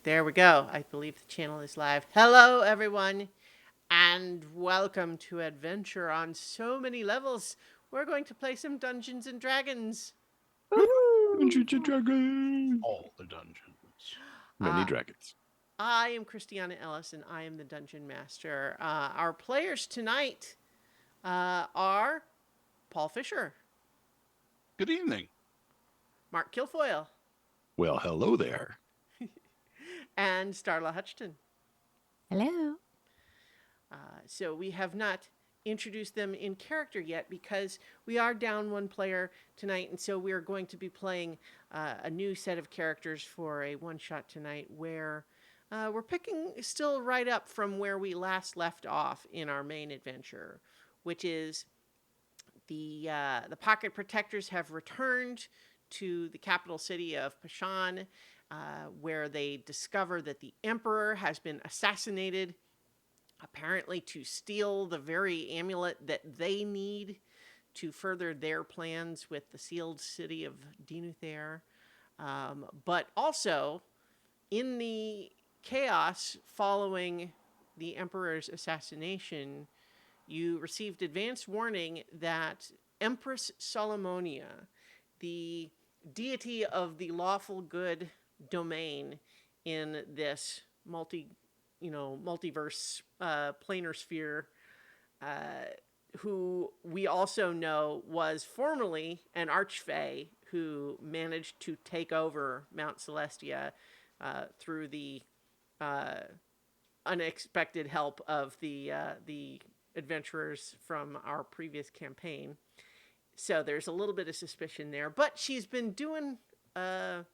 There we go. I believe the channel is live. Hello, everyone, and welcome to Adventure on So Many Levels. We're going to play some Dungeons and Dragons. Dungeons and Woo! Dragons. All the dungeons. Many Uh, dragons. I am Christiana Ellis, and I am the Dungeon Master. Our players tonight are Paul Fisher, Good evening. Mark Kilfoyle, Well, hello there. and Starla Hutchton. Hello. So we have not introduced them in character yet because we are down one player tonight, and so we are going to be playing a new set of characters for a one shot tonight where we're picking still right up from where we last left off in our main adventure, which is the pocket protectors have returned to the capital city of Pashan, where they discover that the emperor has been assassinated, apparently to steal the very amulet that they need to further their plans with the sealed city of Dinuthair. But also, in the chaos following the Emperor's assassination, you received advance warning that Empress Solomonia, the deity of the lawful good domain in this multiverse planar sphere, who we also know was formerly an archfey who managed to take over Mount Celestia through the uh, unexpected help of the adventurers from our previous campaign. So there's a little bit of suspicion there, but she's been doing a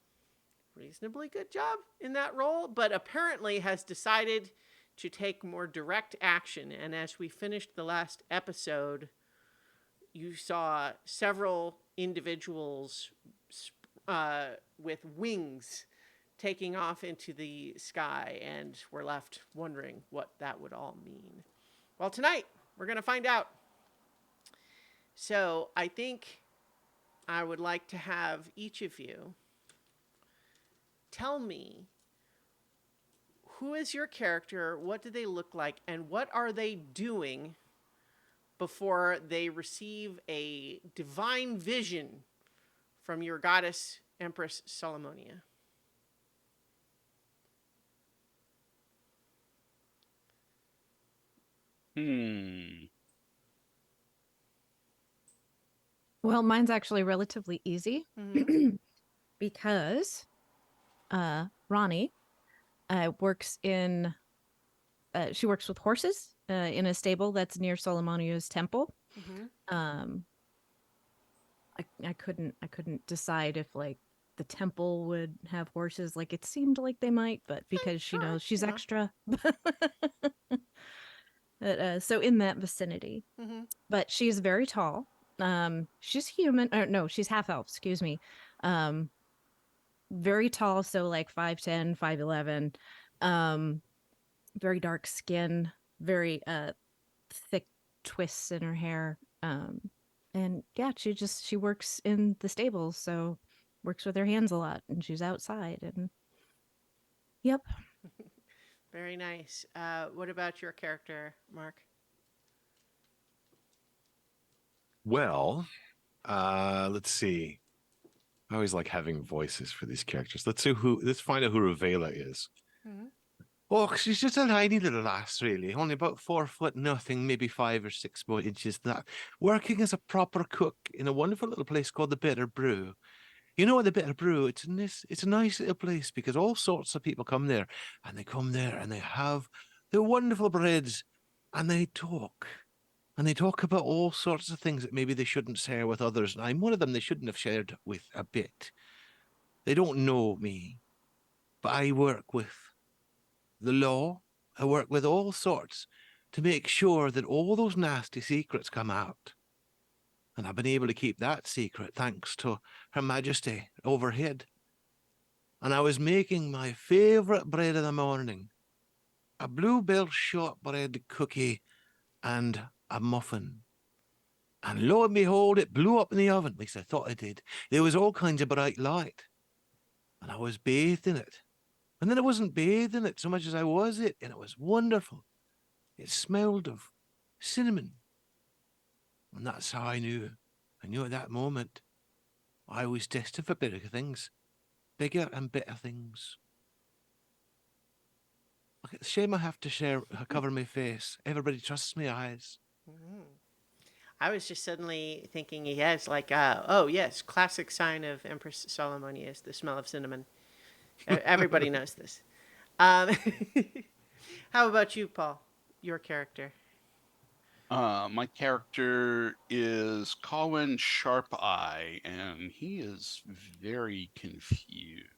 reasonably good job in that role, but apparently has decided to take more direct action. And as we finished the last episode, you saw several individuals with wings taking off into the sky, and we're left wondering what that would all mean. Well, tonight we're going to find out. So I think I would like to have each of you tell me, who is your character, what do they look like, and what are they doing before they receive a divine vision from your goddess, Empress Solomonia? Hmm. Well, mine's actually relatively easy Mm-hmm. because Ronnie works in she works with horses in a stable that's near Solomonia's temple. Mm-hmm. Um I couldn't decide if like the temple would have horses. Like it seemed like they might, but because she Sure. knows she's Yeah. extra. But, so in that vicinity. Mm-hmm. But she's very tall. She's human, or no, she's half elf, excuse me. Um, very tall, so like 5'10", 5'11". Um, very dark skin, very thick twists in her hair. And yeah, she works in the stables, so works with her hands a lot, and she's outside. And yep. Very nice. What about your character, Mark? Well, let's see. I always like having voices for these characters. Let's find out who Ravela is. Mm-hmm. Oh, she's just a tiny little lass, really. Only about 4 foot nothing, maybe 5 or 6 more inches. That working as a proper cook in a wonderful little place called the Bitter Brew. You know what, the Bitter Brew? It's a nice little place because all sorts of people come there, and they come there and they have the wonderful breads, and they talk. And they talk about all sorts of things that maybe they shouldn't share with others. And I'm one of them they shouldn't have shared with a bit. They don't know me, but I work with the law. I work with all sorts to make sure that all those nasty secrets come out. And I've been able to keep that secret thanks to Her Majesty overhead. And I was making my favourite bread of the morning, a bluebell shortbread cookie and a muffin. And lo and behold, it blew up in the oven. At least I thought it did. There was all kinds of bright light. And I was bathed in it. And then I wasn't bathed in it so much as I was it, and it was wonderful. It smelled of cinnamon. And that's how I knew. I knew at that moment I was destined for bigger things. Bigger and better things. Look, it's a shame I have to cover my face. Everybody trusts my eyes. Mhm. I was just suddenly thinking, yes, like, oh, yes, classic sign of Empress Solomonia is the smell of cinnamon. Everybody knows this. Um, how about you, Paul? Your character. My character is Colin Sharpeye, and he is very confused.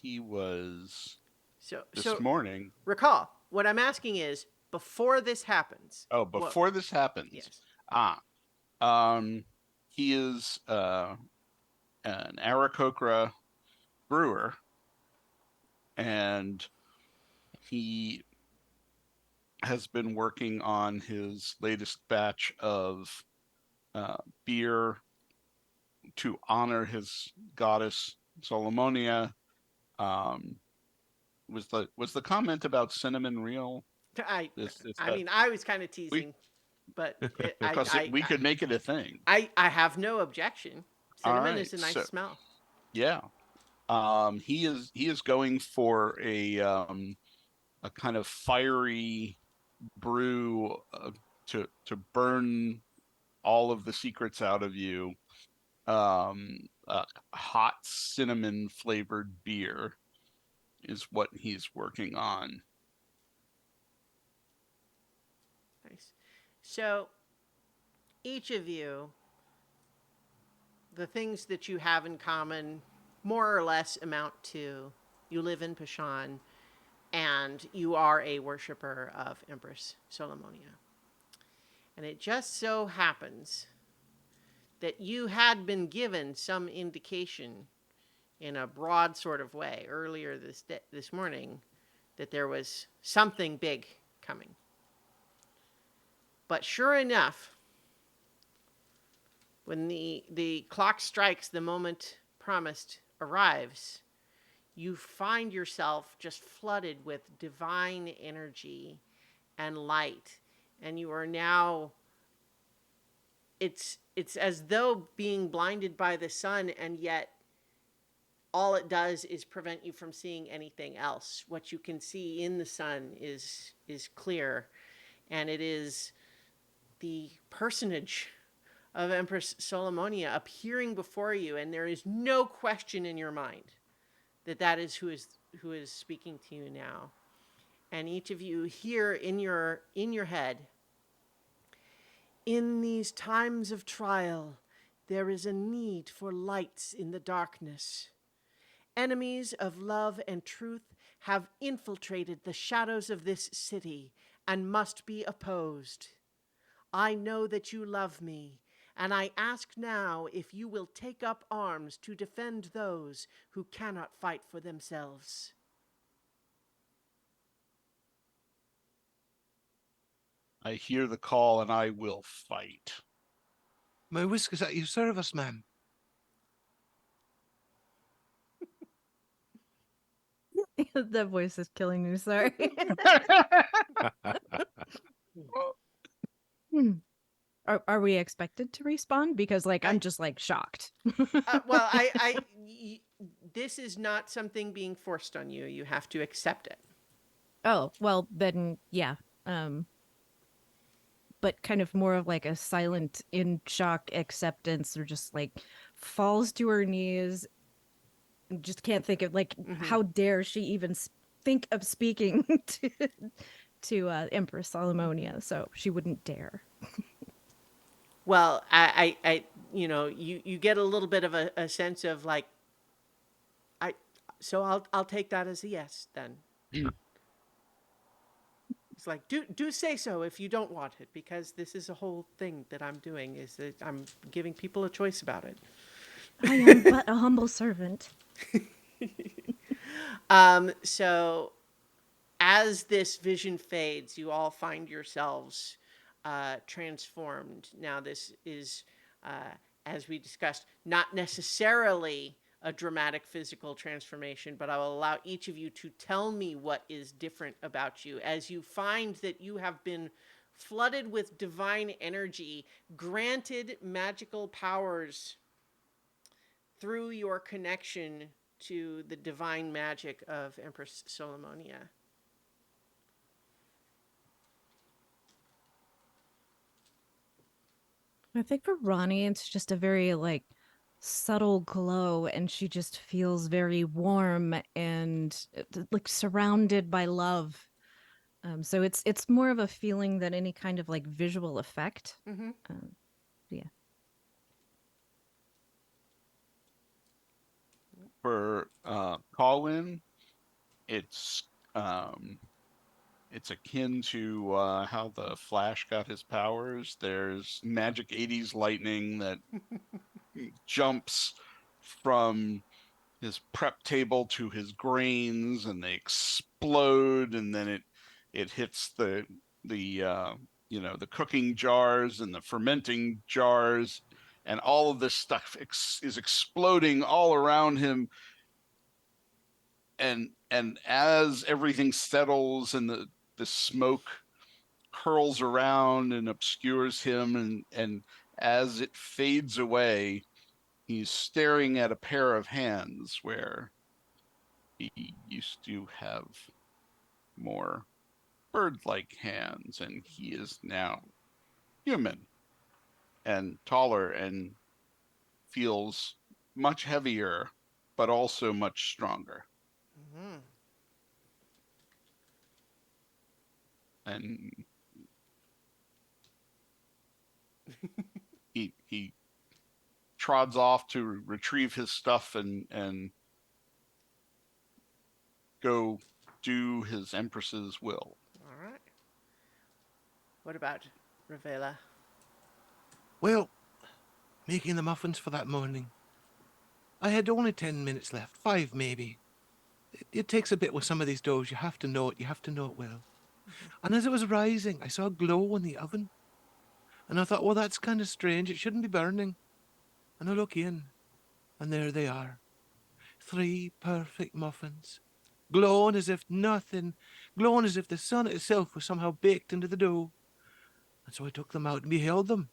He was So, this so morning. recall, what I'm asking is, before this happens, Oh, what? before this happens, Yes. ah, um, he is an Aarakocra brewer, and he has been working on his latest batch of beer to honor his goddess Solomonia. Um, was the comment about cinnamon real? I, Is I that mean, I was kind of we teasing, but because we could make it a thing. I have no objection. All Cinnamon right, is a nice so smell. yeah, he is going for a kind of fiery brew to burn all of the secrets out of you. Hot cinnamon flavored beer is what he's working on. Nice. So, each of you, the things that you have in common more or less amount to you live in Pashan and you are a worshiper of Empress Solomonia. And it just so happens that you had been given some indication in a broad sort of way earlier this morning that there was something big coming. But sure enough, when the clock strikes, the moment promised arrives, you find yourself just flooded with divine energy and light. And you are now, it's as though being blinded by the sun, and yet all it does is prevent you from seeing anything else. What you can see in the sun is clear, and it is the personage of Empress Solomonia appearing before you, and there is no question in your mind that that is who is speaking to you now. And each of you hear in your head, in these times of trial, there is a need for lights in the darkness. Enemies of love and truth have infiltrated the shadows of this city and must be opposed. I know that you love me, and I ask now if you will take up arms to defend those who cannot fight for themselves. I hear the call and I will fight. My whiskers at your service, ma'am. That voice is killing me. Sorry. Hmm. Are we expected to respond? Because I'm just shocked. Well, this is not something being forced on you. You have to accept it. Oh, well then yeah. Um but kind of more of a silent in shock acceptance, or just falls to her knees, just can't think of how dare she even think of speaking to Empress Solomonia, so she wouldn't dare. Well, you get a little bit of a sense of so I'll take that as a yes then. It's like, do say so if you don't want it, because this is a whole thing that I'm doing, is that I'm giving people a choice about it. I am but a humble servant. So as this vision fades, you all find yourselves transformed. Now, this is, as we discussed, not necessarily a dramatic physical transformation, but I will allow each of you to tell me what is different about you as you find that you have been flooded with divine energy, granted magical powers through your connection to the divine magic of Empress Solomonia. I think for Ronnie, it's just a very like subtle glow, and she just feels very warm and like surrounded by love. So it's more of a feeling than any kind of like visual effect. Mm-hmm. Yeah. For Colin, it's it's akin to how the Flash got his powers. There's magic 80s lightning that jumps from his prep table to his grains, and they explode, and then it hits the the cooking jars and the fermenting jars, and all of this stuff is exploding all around him. And as everything settles and the smoke curls around and obscures him, and as it fades away, he's staring at a pair of hands where he used to have more bird-like hands, and he is now human and taller and feels much heavier, but also much stronger. Mm-hmm. And he trods off to retrieve his stuff and go do his empress's will. All right. What about Ravela? Well, making the muffins for that morning. I had only 10 minutes left, 5 maybe. It takes a bit with some of these doughs. You have to know it. You have to know it well. And as it was rising, I saw a glow in the oven. And I thought, well, that's kind of strange. It shouldn't be burning. And I look in, and there they are. 3 perfect muffins, glowing as if nothing, glowing as if the sun itself was somehow baked into the dough. And so I took them out and beheld them.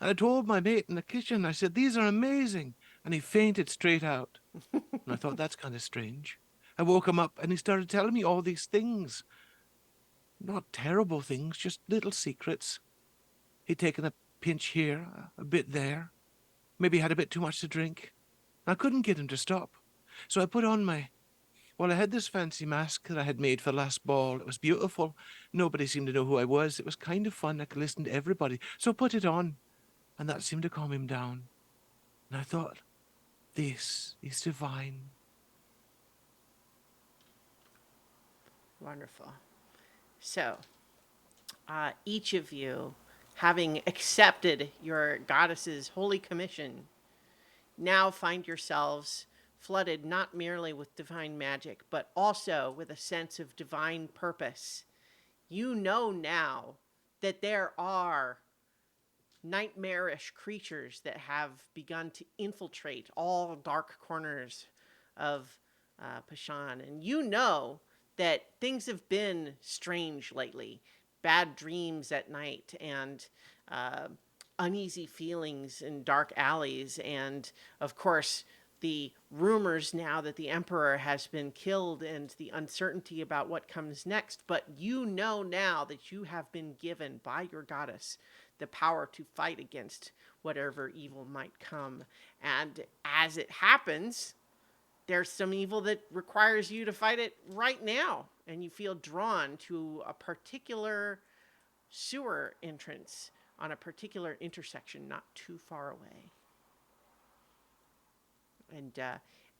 And I told my mate in the kitchen, I said, these are amazing. And he fainted straight out. And I thought, that's kind of strange. I woke him up and he started telling me all these things. Not terrible things, just little secrets. He'd taken a pinch here, a bit there. Maybe had a bit too much to drink. I couldn't get him to stop. So I put on I had this fancy mask that I had made for the last ball. It was beautiful. Nobody seemed to know who I was. It was kind of fun. I could listen to everybody. So I put it on, and that seemed to calm him down. And I thought, this is divine. Wonderful. So, each of you, having accepted your goddess's holy commission, now find yourselves flooded not merely with divine magic, but also with a sense of divine purpose. You know now that there are nightmarish creatures that have begun to infiltrate all dark corners of Pashan. And you know that things have been strange lately. Bad dreams at night and uneasy feelings in dark alleys. And of course, the rumors now that the emperor has been killed and the uncertainty about what comes next. But you know now that you have been given by your goddess the power to fight against whatever evil might come. And as it happens, there's some evil that requires you to fight it right now. And you feel drawn to a particular sewer entrance on a particular intersection not too far away. And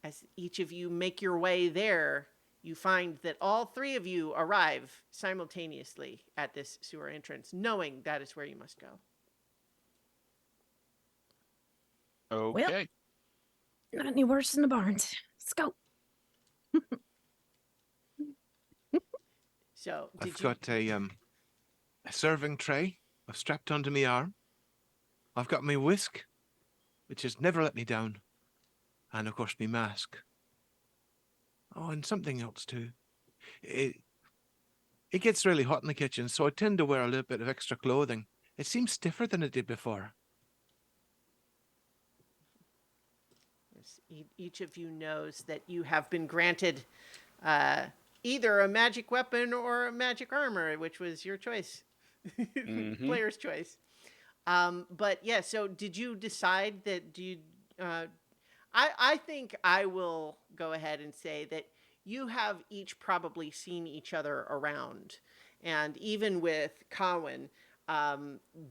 as each of you make your way there, you find that all 3 of you arrive simultaneously at this sewer entrance, knowing that is where you must go. Well, Okay. not any worse than the barns. Let's go. So, I've did you? got a serving tray. I've strapped onto my arm. I've got my whisk, which has never let me down. And of course, me mask. Oh, and something else too. It, it gets really hot in the kitchen, so I tend to wear a little bit of extra clothing. It seems stiffer than it did before. Each of you knows that you have been granted uh, either a magic weapon or a magic armor, which was your choice, Mm-hmm. player's choice. But yeah, so did you decide that? Do you? I think I will go ahead and say that you have each probably seen each other around, and even with Cowan,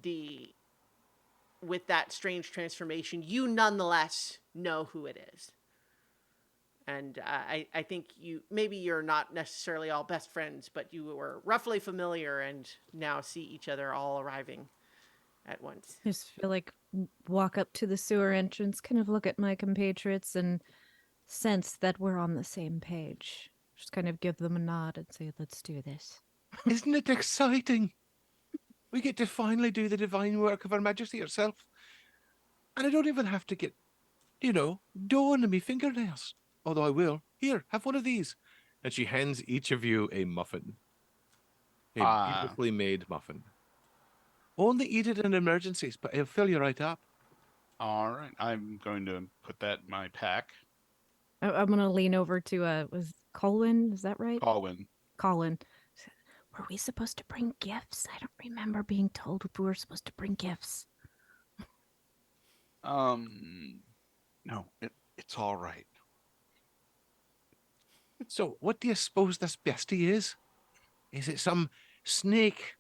the with that strange transformation, you nonetheless know who it is. And I think maybe you're not necessarily all best friends, but you were roughly familiar and now see each other all arriving at once. I just feel like walk up to the sewer entrance, kind of look at my compatriots and sense that we're on the same page. Just kind of give them a nod and say, let's do this. Isn't it exciting? We get to finally do the divine work of Her Majesty herself. And I don't even have to get, dough into me fingernails. Although I will. Here, have one of these. And she hands each of you a muffin. A Ah, beautifully made muffin. Only eat it in emergencies, but it'll fill you right up. all right. I'm going to put that in my pack. I'm gonna lean over to was Colin? Is that right? Colin. Colin. Were we supposed to bring gifts? I don't remember being told we were supposed to bring gifts. No, it's all right. So, what do you suppose this bestie is? Is it some snake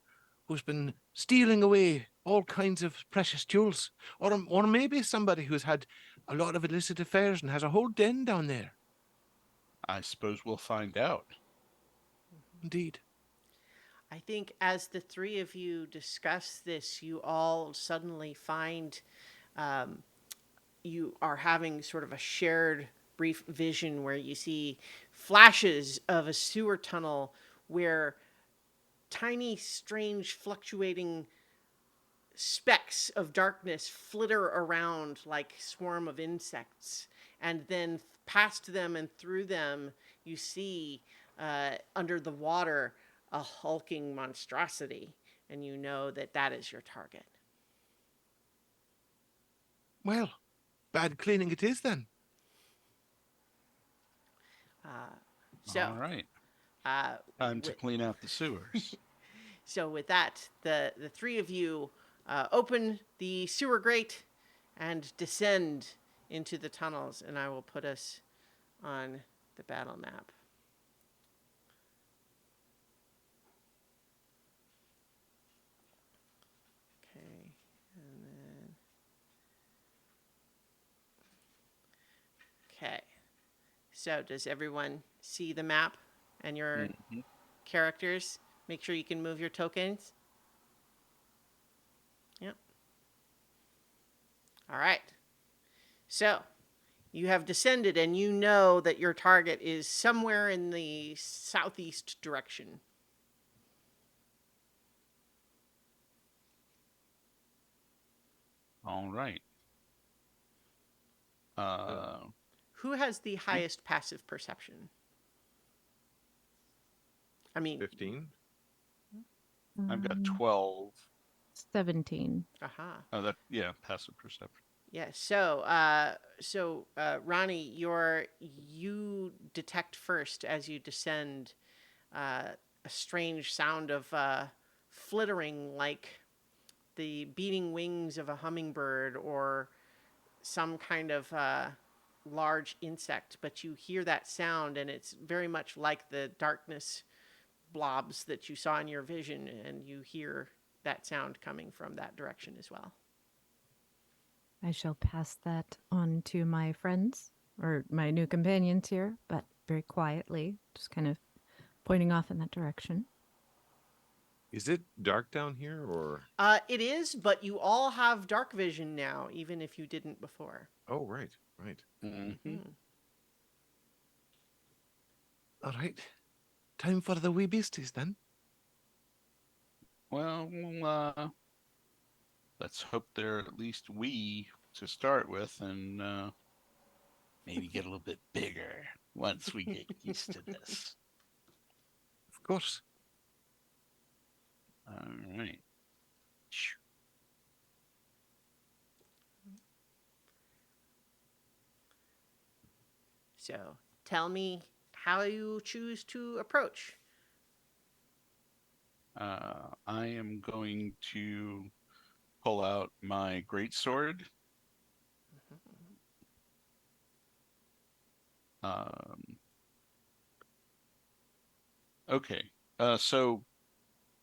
who's been stealing away all kinds of precious jewels? Or maybe somebody who's had a lot of illicit affairs and has a whole den down there? I suppose we'll find out. Indeed. I think as the three of you discuss this, you all suddenly find um, you are having sort of a shared brief vision where you see flashes of a sewer tunnel where tiny, strange, fluctuating specks of darkness flitter around like swarm of insects, and then past them and through them you see under the water a hulking monstrosity, and you know that that is your target. Well, bad cleaning it is then. So All right. uh, Time to with, clean out the sewers. so with that, the three of you open the sewer grate and descend into the tunnels, and I will put us on the battle map. Okay, and then okay. So does everyone see the map and your Mhm. characters? Make sure you can move your tokens. Yep. All right. So you have descended, and you know that your target is somewhere in the southeast direction. All right. Who has the highest passive perception? I mean, 15. I've got Um, 12. 17. aha. Oh, yeah, passive perception. Yeah. Ronnie, you detect first as you descend a strange sound of flittering, like the beating wings of a hummingbird or some kind of large insect. But you hear that sound, and it's very much like the darkness blobs that you saw in your vision, and you hear that sound coming from that direction as well. I shall pass that on to my friends or my new companions here, but very quietly, just kind of pointing off in that direction. Is it dark down here or? It is, but you all have dark vision now, even if you didn't before. Oh, right, right. Mm-hmm. Mm-hmm. All right. Time for the wee beasties then. Well, let's hope they're at least we to start with, and maybe get a little bit bigger once we get used to this. Of course. All right. So tell me how you choose to approach. I am going to pull out my greatsword. Okay. So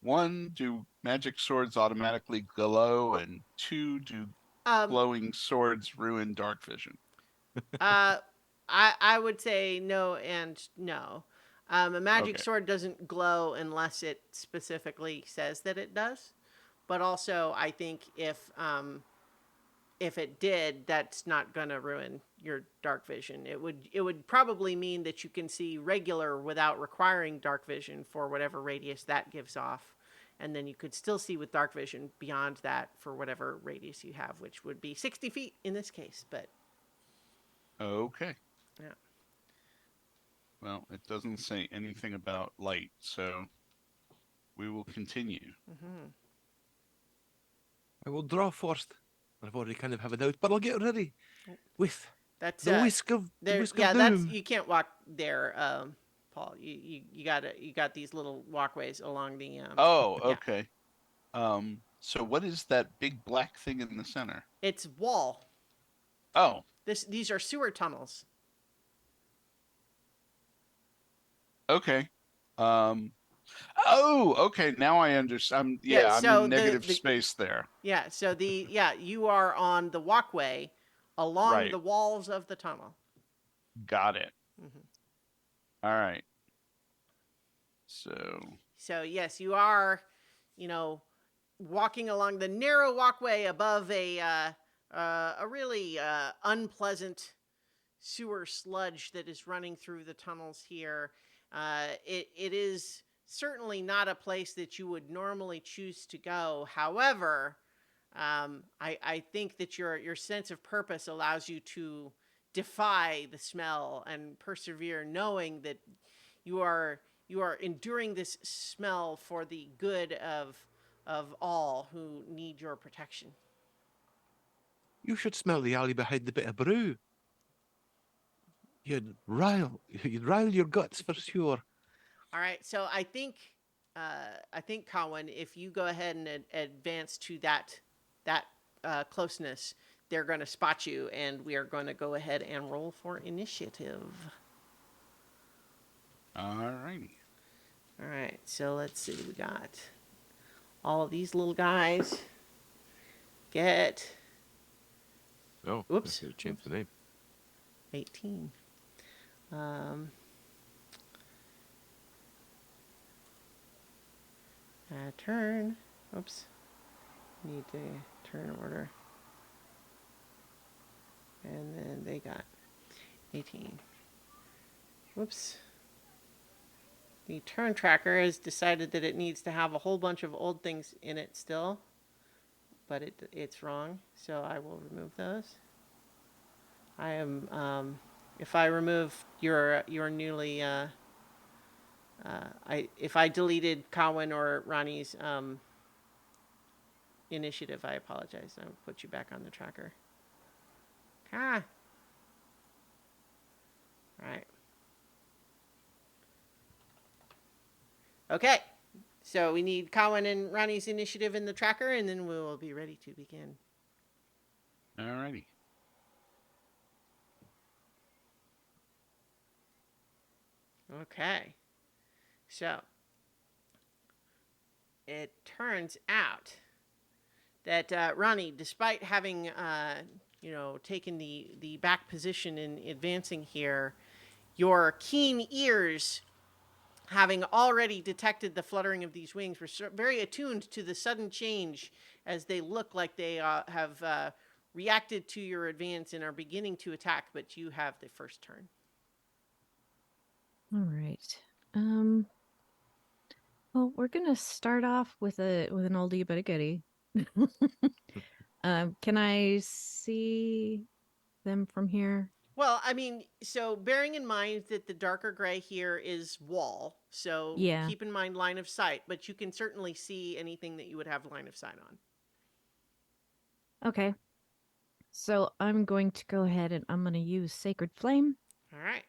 one, do magic swords automatically glow, and two, do Um, glowing swords ruin dark vision? uh, I would say no and no. A magic Okay. sword doesn't glow unless it specifically says that it does. But also, I think if it did, that's not gonna ruin your dark vision. It would probably mean that you can see regular without requiring dark vision for whatever radius that gives off. And then you could still see with dark vision beyond that for whatever radius you have, which would be 60 feet in this case. But Okay. yeah. Well, it doesn't say anything about light, so we will continue. Mm-hmm. I will draw first. I've already kind of have it out, but I'll get ready with That's the whisk of that's doom. you can't walk there, Paul. You got these little walkways along the Oh, yeah. okay. So what is that big black thing in the center? It's wall. Oh, These are sewer tunnels. okay. Um, oh, okay. Now I understand. Yeah, Yeah, I'm so in negative space there. you are on the walkway along Right. the walls of the tunnel. Got it. Hmm. All right. So, So yes, you are, you know, walking along the narrow walkway above a really unpleasant sewer sludge that is running through the tunnels here. It is certainly not a place that you would normally choose to go. However, I think that your sense of purpose allows you to defy the smell and persevere, knowing that you are you are enduring this smell for the good of all who need your protection. You should smell the alley behind the bit of brew. You'd rile your guts for sure. All right, so I think Colin, if you go ahead and advance to that closeness, they're going to spot you, and we are going to go ahead and roll for initiative. all righty. All right, so let's see. We got all of these little guys get Oh, Oops. I should change the name. 18. Turn. Oops. Need to turn order. And then they got 18. Whoops. The turn tracker has decided that it needs to have a whole bunch of old things in it still, but it's wrong, so I will remove those. I am if I remove your newly if I deleted Cowan or Ronnie's initiative, I apologize. I'll put you back on the tracker. Ah. All right. Okay. So we need Cowan and Ronnie's initiative in the tracker, and then we will be ready to begin. All righty. Okay. So it turns out that Ronnie, despite having taken the back position in advancing here, your keen ears, having already detected the fluttering of these wings, were very attuned to the sudden change as they look like they have reacted to your advance and are beginning to attack. But you have the first turn. All right. Well, we're gonna start off with an oldie but a goodie. Can I see them from here? Well, I mean, so bearing in mind that the darker gray here is wall, so Yeah. keep in mind line of sight, but you can certainly see anything that you would have line of sight on. Okay. So I'm going to go ahead and I'm going to use Sacred Flame, All right.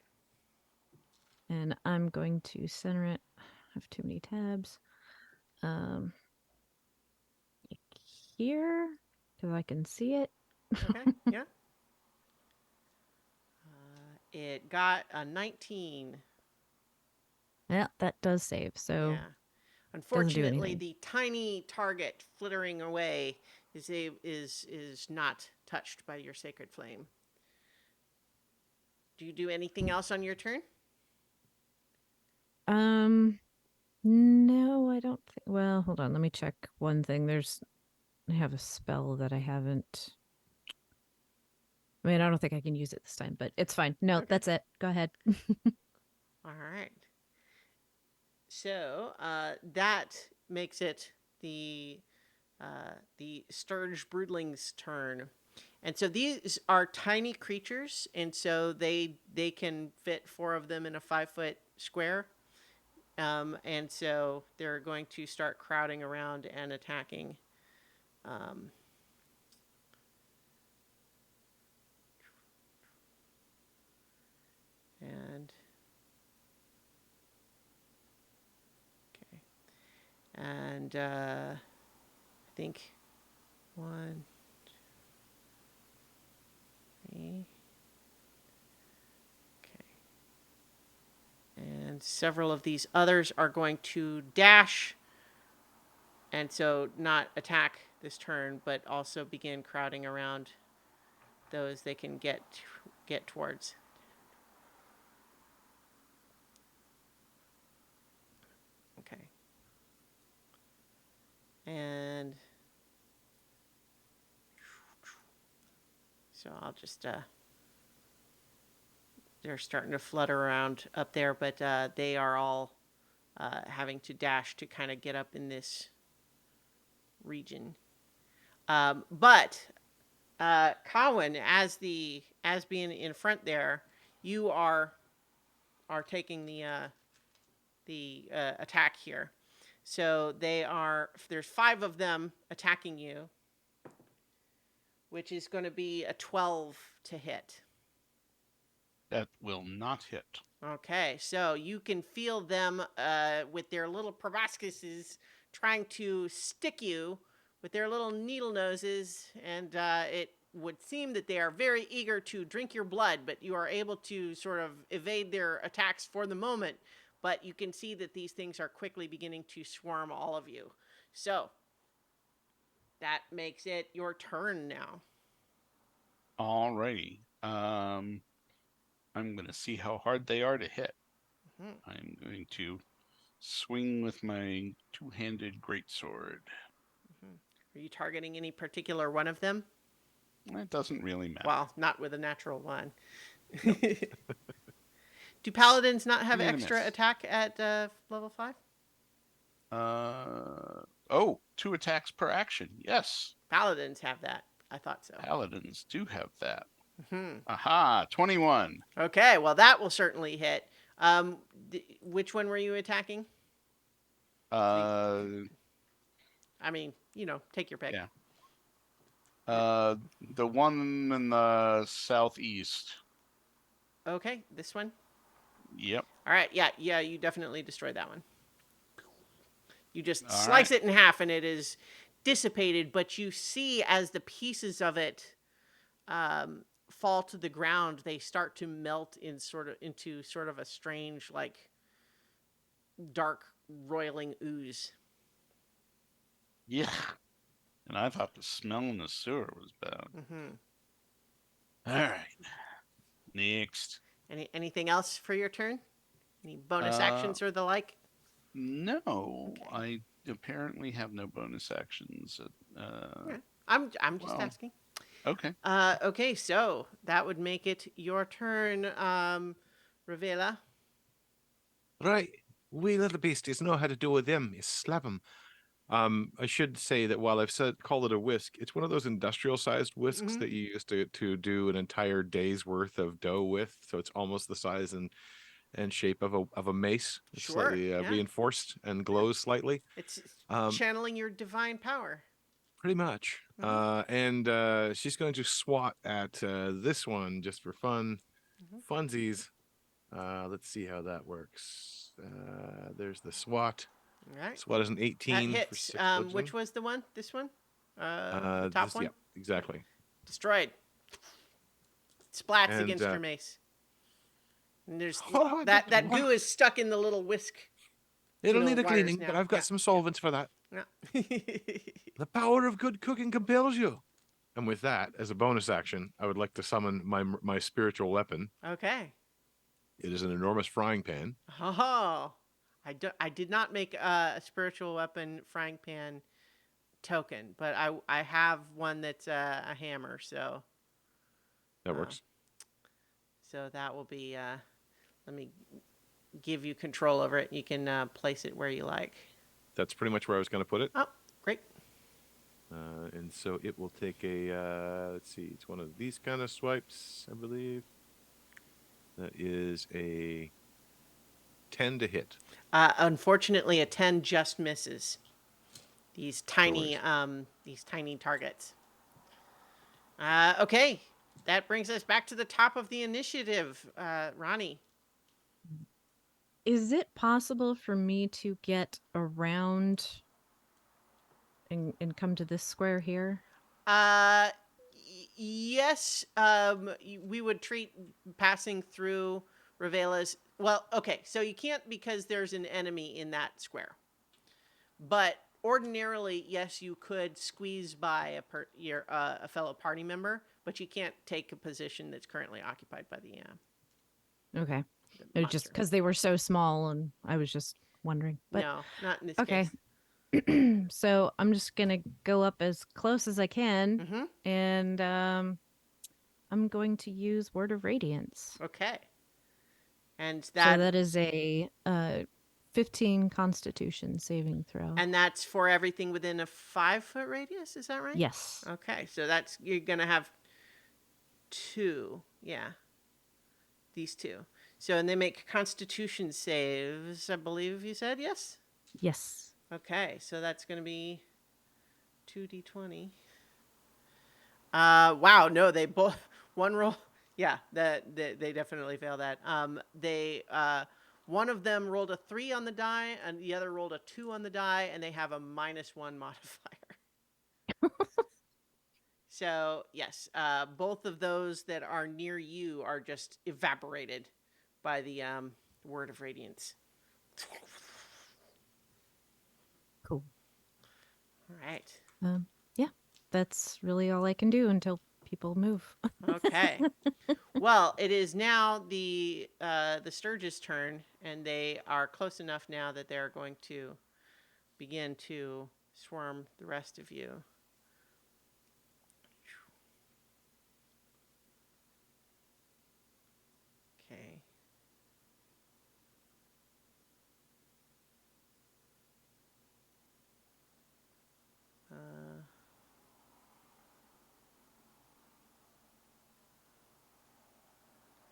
and I'm going to center it. I have too many tabs. Um, here, because I can see it. Okay. Yeah. It got a 19. Yeah, that does save. So Yeah. doesn't do Unfortunately, anything. the tiny target flittering away is not touched by your sacred flame. Do you do anything else on your turn? No, I don't think. Well, hold on. Let me check one thing. I have a spell that I haven't. I mean, I don't think I can use it this time, but it's fine. No, Okay. that's it. Go ahead. All right. So that makes it the Sturge Broodling's turn. And so these are tiny creatures, and so they can fit 4 of them in a 5-foot square. And so they're going to start crowding around and attacking. Um, and okay, and I think 1, 3. Okay. And several of these others are going to dash, and so not attack this turn, but also begin crowding around those they can get towards. Okay. And so I'll just they're starting to flutter around up there, but they are all having to dash to kind of get up in this region. But Cowan, as being in front there, you are taking the attack here. So there's 5 of them attacking you, which is going to be a 12 to hit. That will not hit. Okay, so you can feel them with their little proboscises trying to stick you with their little needle noses, and it would seem that they are very eager to drink your blood, but you are able to sort of evade their attacks for the moment. But you can see that these things are quickly beginning to swarm all of you. So that makes it your turn now. Alrighty. I'm going to see how hard they are to hit. Mhm. I'm going to swing with my two-handed greatsword. Mhm. Are you targeting any particular one of them? It doesn't really matter. Well, not with a natural one. Nope. Do paladins not have Swing and a extra miss. attack at level 5? Oh, 2 attacks per action. Yes, Paladins have that. I thought so. paladins do have that. Hmm. Aha, 21. Okay, well that will certainly hit. Which one were you attacking? Uh, I mean, take your pick. yeah. The one in the southeast. Okay, this one. Yep. All right, yeah, you definitely destroyed that one. You just All slice right. it in half, and it is dissipated. But you see, as the pieces of it fall to the ground, they start to melt into sort of a strange, like dark, roiling ooze. Yeah. And I thought the smell in the sewer was bad. Mm-hmm. All right. Next. Anything else for your turn? Any bonus Uh, actions or the like? no, Okay. I apparently have no bonus actions. Yeah. I'm just Well, asking. okay. Okay, so that would make it your turn, Ravela. Right. We little beasties know how to do with them. You slap them. I should say that while I've said call it a whisk, it's one of those industrial sized whisks Mhm. that you use to do an entire day's worth of dough with. So it's almost the size and shape of a mace. It's Sure. slightly Yeah. reinforced and Yeah. glows slightly. It's Um, channeling your divine power. Pretty much. Mhm. And she's going to swat at this one just for fun, Mhm. funsies. Let's see how that works. There's the SWAT. All right. SWAT is an That 18 for hits. 6 bludgeoning. Which was the one? This one? The top This, one? yeah, exactly. Destroyed. Splats And against your mace. And there's hold on, that goo is stuck in the little whisk. it'll need a wires cleaning, but now. I've got some solvents for that. Yeah. The power of good cooking compels you. And with that, as a bonus action, I would like to summon my spiritual weapon. Okay. It is an enormous frying pan. Oh, I did not make a spiritual weapon frying pan token, but I have one that's a hammer, so That works. that will be. Let me give you control over it. You can place it where you like. That's pretty much where I was going to put it. Oh, great. And so it will take a, let's see, it's one of these kind of swipes, I believe. That is a 10 to hit. Unfortunately, a 10 just misses. These tiny targets. Okay, that brings us back to the top of the initiative, Ronnie. Is it possible for me to get around and come to this square here? Yes. We would treat passing through Ravela's. Well, okay, so you can't because there's an enemy in that square. But ordinarily, yes, you could squeeze by a fellow party member, but you can't take a position that's currently occupied by the Okay. the It just monster. because they were so small, and I was just wondering. But No, not in this okay. case. So I'm just gonna go up as close as I can, Mm-hmm. and I'm going to use Word of Radiance. Okay. And So that is a 15 Constitution saving throw. and that's for everything within a 5-foot radius. Is that right? Yes. Okay, so that's you're gonna have 2. Yeah, these 2. So and they make Constitution saves. I believe you said yes. Yes. Okay, so that's gonna be 2d20. Wow, no, they both one roll. Yeah, they definitely fail that. They one of them rolled a 3 on the die, and the other rolled a 2 on the die, and they have a -1 modifier. So yes, both of those that are near you are just evaporated by the word of radiance. Cool. All right. Yeah, that's really all I can do until people move. Okay. Well, it is now the Sturge's turn, and they are close enough now that they're going to begin to swarm the rest of you. Okay.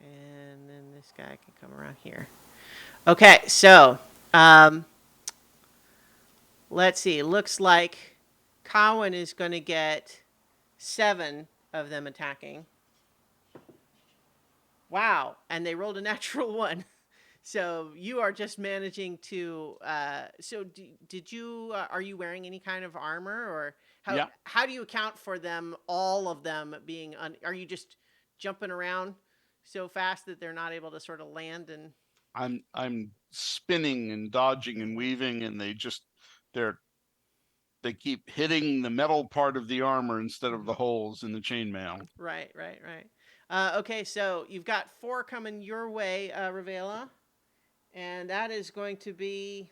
And then this guy can come around here. Okay, so let's see. Looks like Cowan is going to get 7 of them attacking. Wow, and they rolled a natural 1. So you are just managing to. Did you? Are you wearing any kind of armor, or Yeah. how do you account for them? All of them being. Are you just jumping around so fast that they're not able to sort of land and? I'm spinning and dodging and weaving, and they keep hitting the metal part of the armor instead of the holes in the chainmail. Right. Okay, so you've got 4 coming your way, Ravela, and that is going to be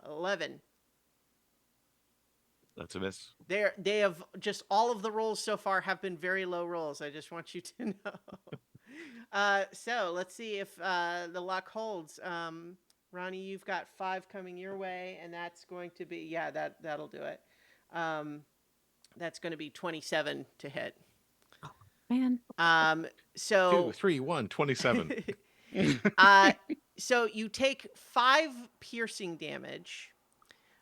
11. That's a miss. They have just all of the rolls so far have been very low rolls. I just want you to know. So let's see if the luck holds. Ronnie, you've got 5 coming your way, and that's going to be that'll do it. That's going to be 27 to hit. Man. Um, 2, so 3, 1, 27. uh, so you take 5 piercing damage,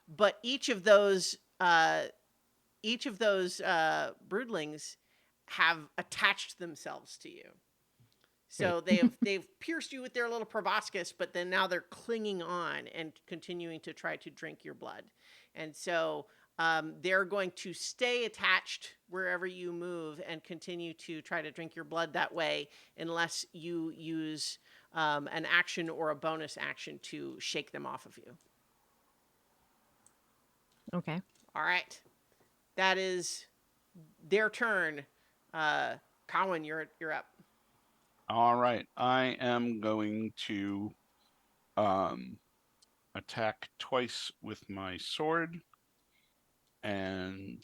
but each of those broodlings have attached themselves to you. So they've pierced you with their little proboscis, but then now they're clinging on and continuing to try to drink your blood. And so they're going to stay attached wherever you move and continue to try to drink your blood that way, unless you use an action or a bonus action to shake them off of you. Okay. All right, that is their turn. Colin, you're up. All right, I am going to attack twice with my sword, and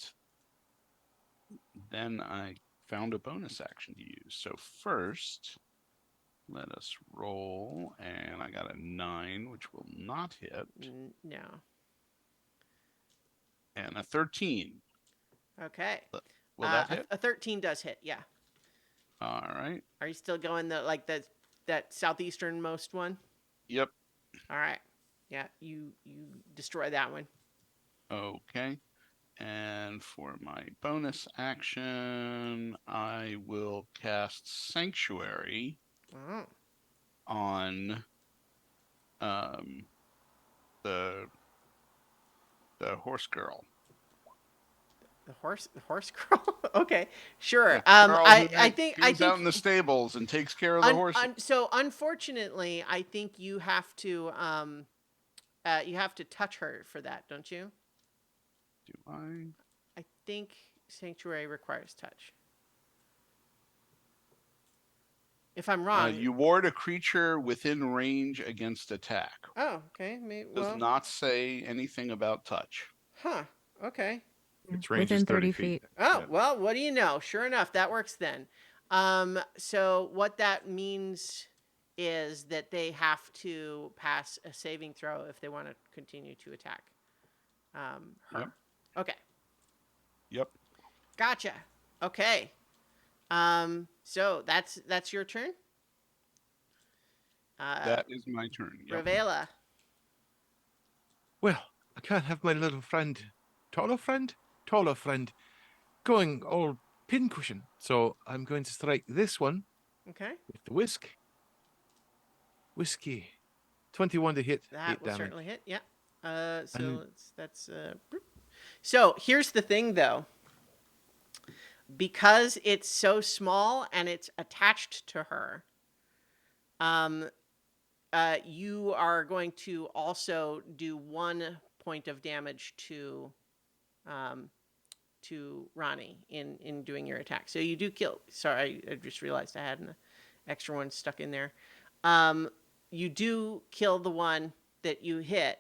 then I found a bonus action to use. So first, let us roll, and I got a 9, which will not hit, No. and a 13. Okay. Will that hit? A 13 does hit. Yeah. All right. Are you still going that southeasternmost one? Yep. All right. Yeah, you destroy that one. Okay. And for my bonus action, I will cast Sanctuary Oh, on um, the horse girl. the horse girl. Okay, sure. The girl who hangs out in the stables and takes care of the horses. So unfortunately, I think you have to touch her for that, don't you? Do I? I think sanctuary requires touch. If I'm wrong. You ward a creature within range against attack. Oh, okay. Does not say anything about touch. Huh. Okay. Its range Within is 30 30 feet. Oh, Yeah. well, what do you know? Sure enough, that works then. So what that means is that they have to pass a saving throw if they want to continue to attack her. Yep. Okay. Yep. Gotcha. Okay. So that's your turn. That is my turn. Yep. Ravela. Well, I can't have my little friend, taller friend, going all pincushion. So I'm going to strike this one Okay. with the whiskey. 21 to hit. That 8 will damage. certainly hit. Yeah. So And- that's So here's the thing, though. Because it's so small and it's attached to her, you are going to also do 1 point of damage to Ronnie in doing your attack. So you do kill. Sorry, I just realized I had an extra one stuck in there. You do kill the one that you hit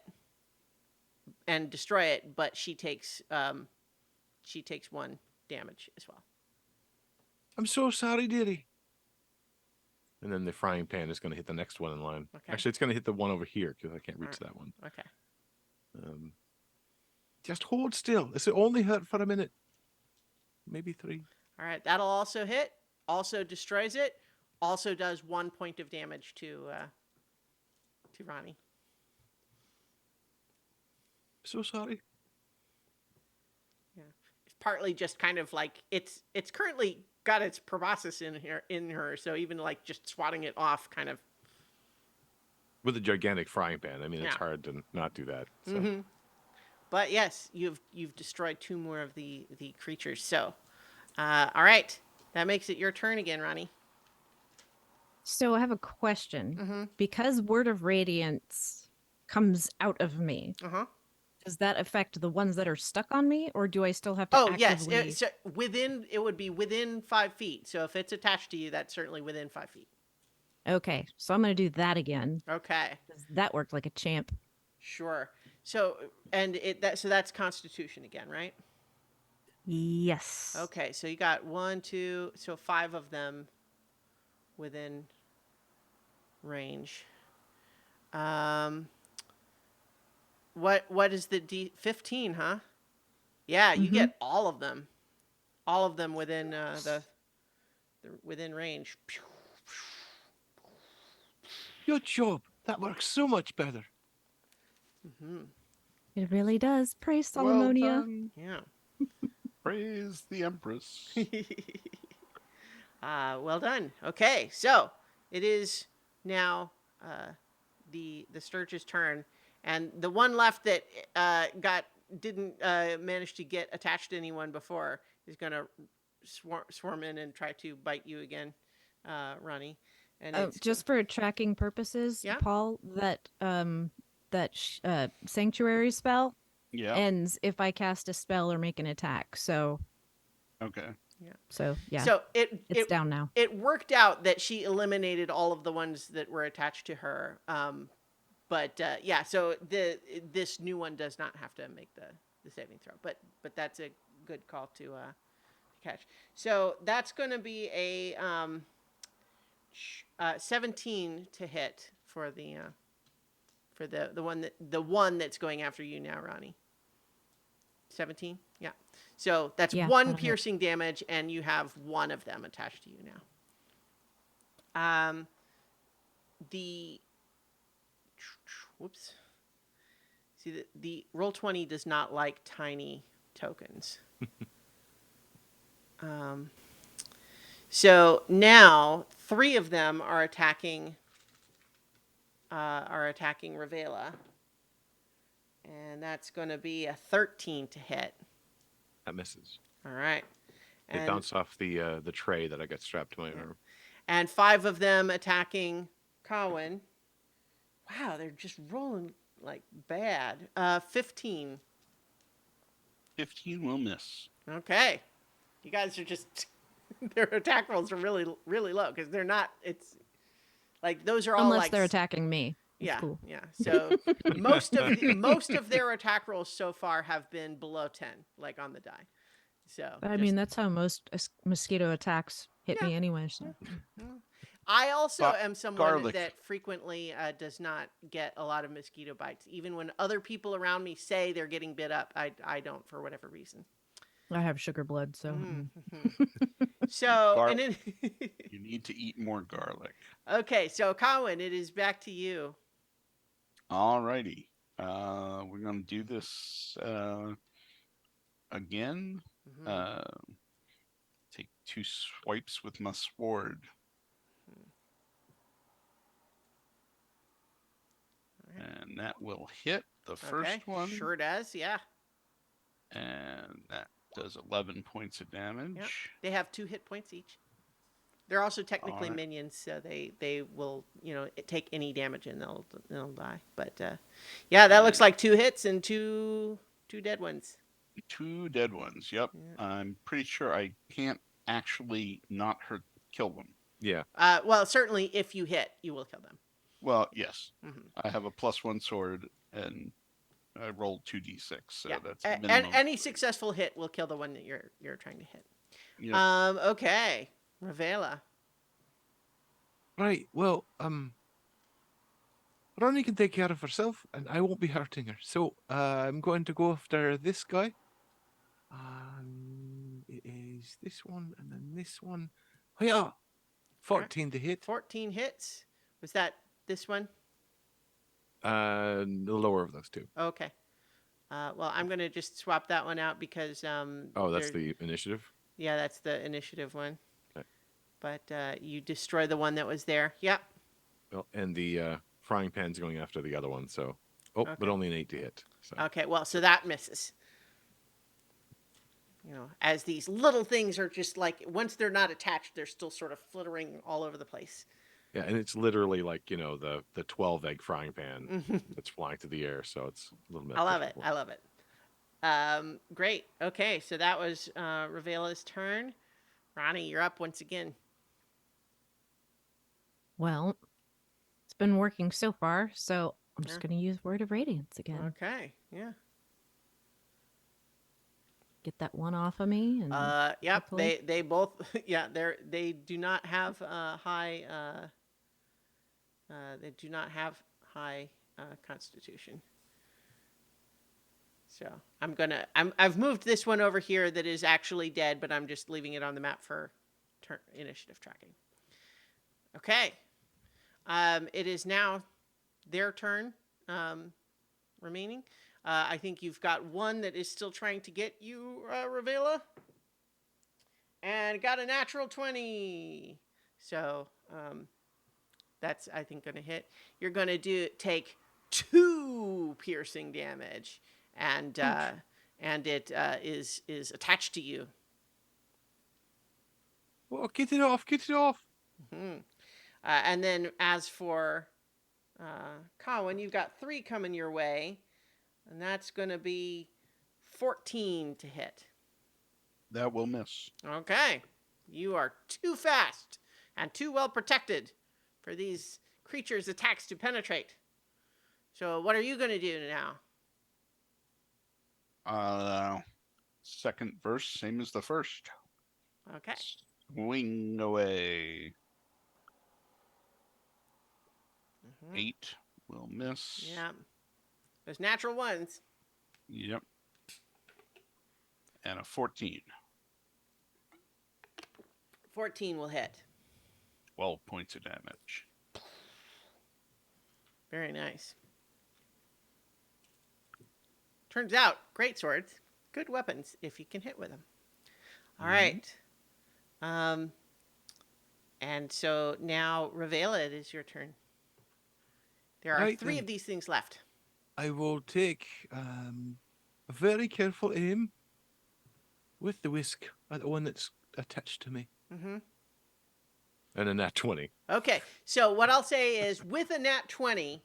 and destroy it, but she takes 1 damage as well. I'm so sorry, dearie. And then the frying pan is going to hit the next one in line. Okay. Actually, it's going to hit the one over here because I can't reach that one. Okay. Just hold still. It's only hurt for a minute. Maybe 3. All right. That'll also hit. Also destroys it. Also does 1 point of damage to Ronnie. So sorry. Yeah. It's partly just kind of like it's currently got its proboscis in her, so even like just swatting it off kind of. With a gigantic frying pan. I mean, it's Yeah. hard to not do that. So. But yes, you've destroyed 2 more of the creatures. So, all right, that makes it your turn again, Ronnie. So I have a question. Because Word of Radiance comes out of me, does that affect the ones that are stuck on me, or do I still have to actively... yes. So it would be within 5 feet. So if it's attached to you, that's certainly within 5 feet. Okay, so I'm going to do that again. Okay. 'Cause that worked like a champ. Sure. So that's Constitution again, right? Yes. Okay. So you got 1, 2, so 5 of them within range. Um, what is the D 15, huh? Yeah, you Mhm. get all of them. All of them within the within range. Good job. That works so much better. Mm-hmm. It really does. Praise Well Solomonia. done. Yeah. Praise the Empress. Well done. Okay, so it is now the Sturge's turn, and the one left that got didn't manage to get attached to anyone before is gonna swarm in and try to bite you again, Ronnie. And Oh, it's just for tracking purposes, yeah. Paul, sanctuary spell Yeah. ends if I cast a spell or make an attack. So Okay. Yeah. yeah, So it's down now. it worked out that she eliminated all of the ones that were attached to her. But yeah, so this new one does not have to make the saving throw. But that's a good call to catch. So that's going to be a 17 to hit for the one that's going after you now, Ronnie. 17? Yeah. So that's Yeah, one that'll hit. piercing damage, and you have one of them attached to you now. The whoops. See, the Roll20 does not like tiny tokens. So now 3 of them are attacking Ravela, and that's going to be a 13 to hit. That misses. All right. They And bounce off the tray that I got strapped to my arm. and 5 of them attacking Cowan. Wow, they're just rolling like bad. 15. 15 will miss. Okay. You guys are just their attack rolls are really really low because they're not. It's like those are all Unless like they're attacking me. It's yeah, cool. yeah. So most of their attack rolls so far have been below 10, like on the die. So But I mean, that's how most mosquito attacks hit yeah. me anyway. So I also Ga- am someone garlic. that frequently does not get a lot of mosquito bites. Even when other people around me say they're getting bit up, I don't for whatever reason. I have sugar blood. So So Gar- and then You need to eat more garlic. okay, so Colin, it is back to you. Alrighty. We're gonna do this again. Mhm. Take 2 swipes with my sword. All right. And that will hit the first Okay, one. sure does. Yeah. And that does 11 points of damage. Yep. They have 2 hit points each. They're also technically Alright. minions, so they will take any damage and they'll die. But yeah, that looks like 2 hits and two dead ones. 2 dead ones. Yep. Yeah. I'm pretty sure I can't actually not kill them. Yeah. Well, certainly if you hit, you will kill them. Well, yes. Mhm. I have a +1 sword and I rolled 2d6, so Yeah. that's And minimum. any successful hit will kill the one that you're trying to hit. Yep. Okay, Ravela. Right. Well, Ronnie can take care of herself, and I won't be hurting her. So I'm going to go after this guy. It is this one, and then this one. Oh yeah, 14 to hit. 14 hits. Was that this one? The lower of those 2. Okay. Well, I'm going to just swap that one out because Oh, that's the initiative. yeah, that's the initiative one. Okay. But you destroy the one that was there. Yep. Well, and the frying pan's going after the other one. So, but Okay. only an 8 to hit. So. Okay. Well, so that misses. As these little things are just like once they're not attached, they're still sort of flittering all over the place. Yeah, and it's literally like the 12-egg frying pan that's flying through the air. So it's a little bit. I love it. I love it. Great. Okay, so that was Ravela's turn. Ronnie, you're up once again. well, it's been working so far. So I'm just Yeah. going to use Word of Radiance again. Okay. Yeah. get that one off of me. And Yep. hopefully- They both. Yeah. They do not have high. They do not have high constitution. So I've moved this one over here that is actually dead, but I'm just leaving it on the map for initiative tracking. Okay. It is now their turn remaining. I think you've got one that is still trying to get you, Ravela. And got a natural 20. So that's, I think, going to hit. You're going to take 2 piercing damage. And it is attached to you. Oh, get it off, get it off. Mm-hmm. And then as for Colin, you've got 3 coming your way, and that's going to be 14 to hit. That will miss. Okay. You are too fast and too well protected for these creatures' attacks to penetrate. So what are you going to do now? Second verse, same as the first. Okay. Swing away. 8 will miss. Yeah. There's natural ones. Yep. And a 14. 14 will hit. 12 points of damage. Very nice. Turns out, great swords, good weapons if you can hit with them. All right. And so now, Ravela, it is your turn. There are Right 3 then. of these things left. I will take a very careful aim with the whisk at the one that's attached to me. Mm-hmm. And a nat 20. Okay, so what I'll say is, with a nat 20,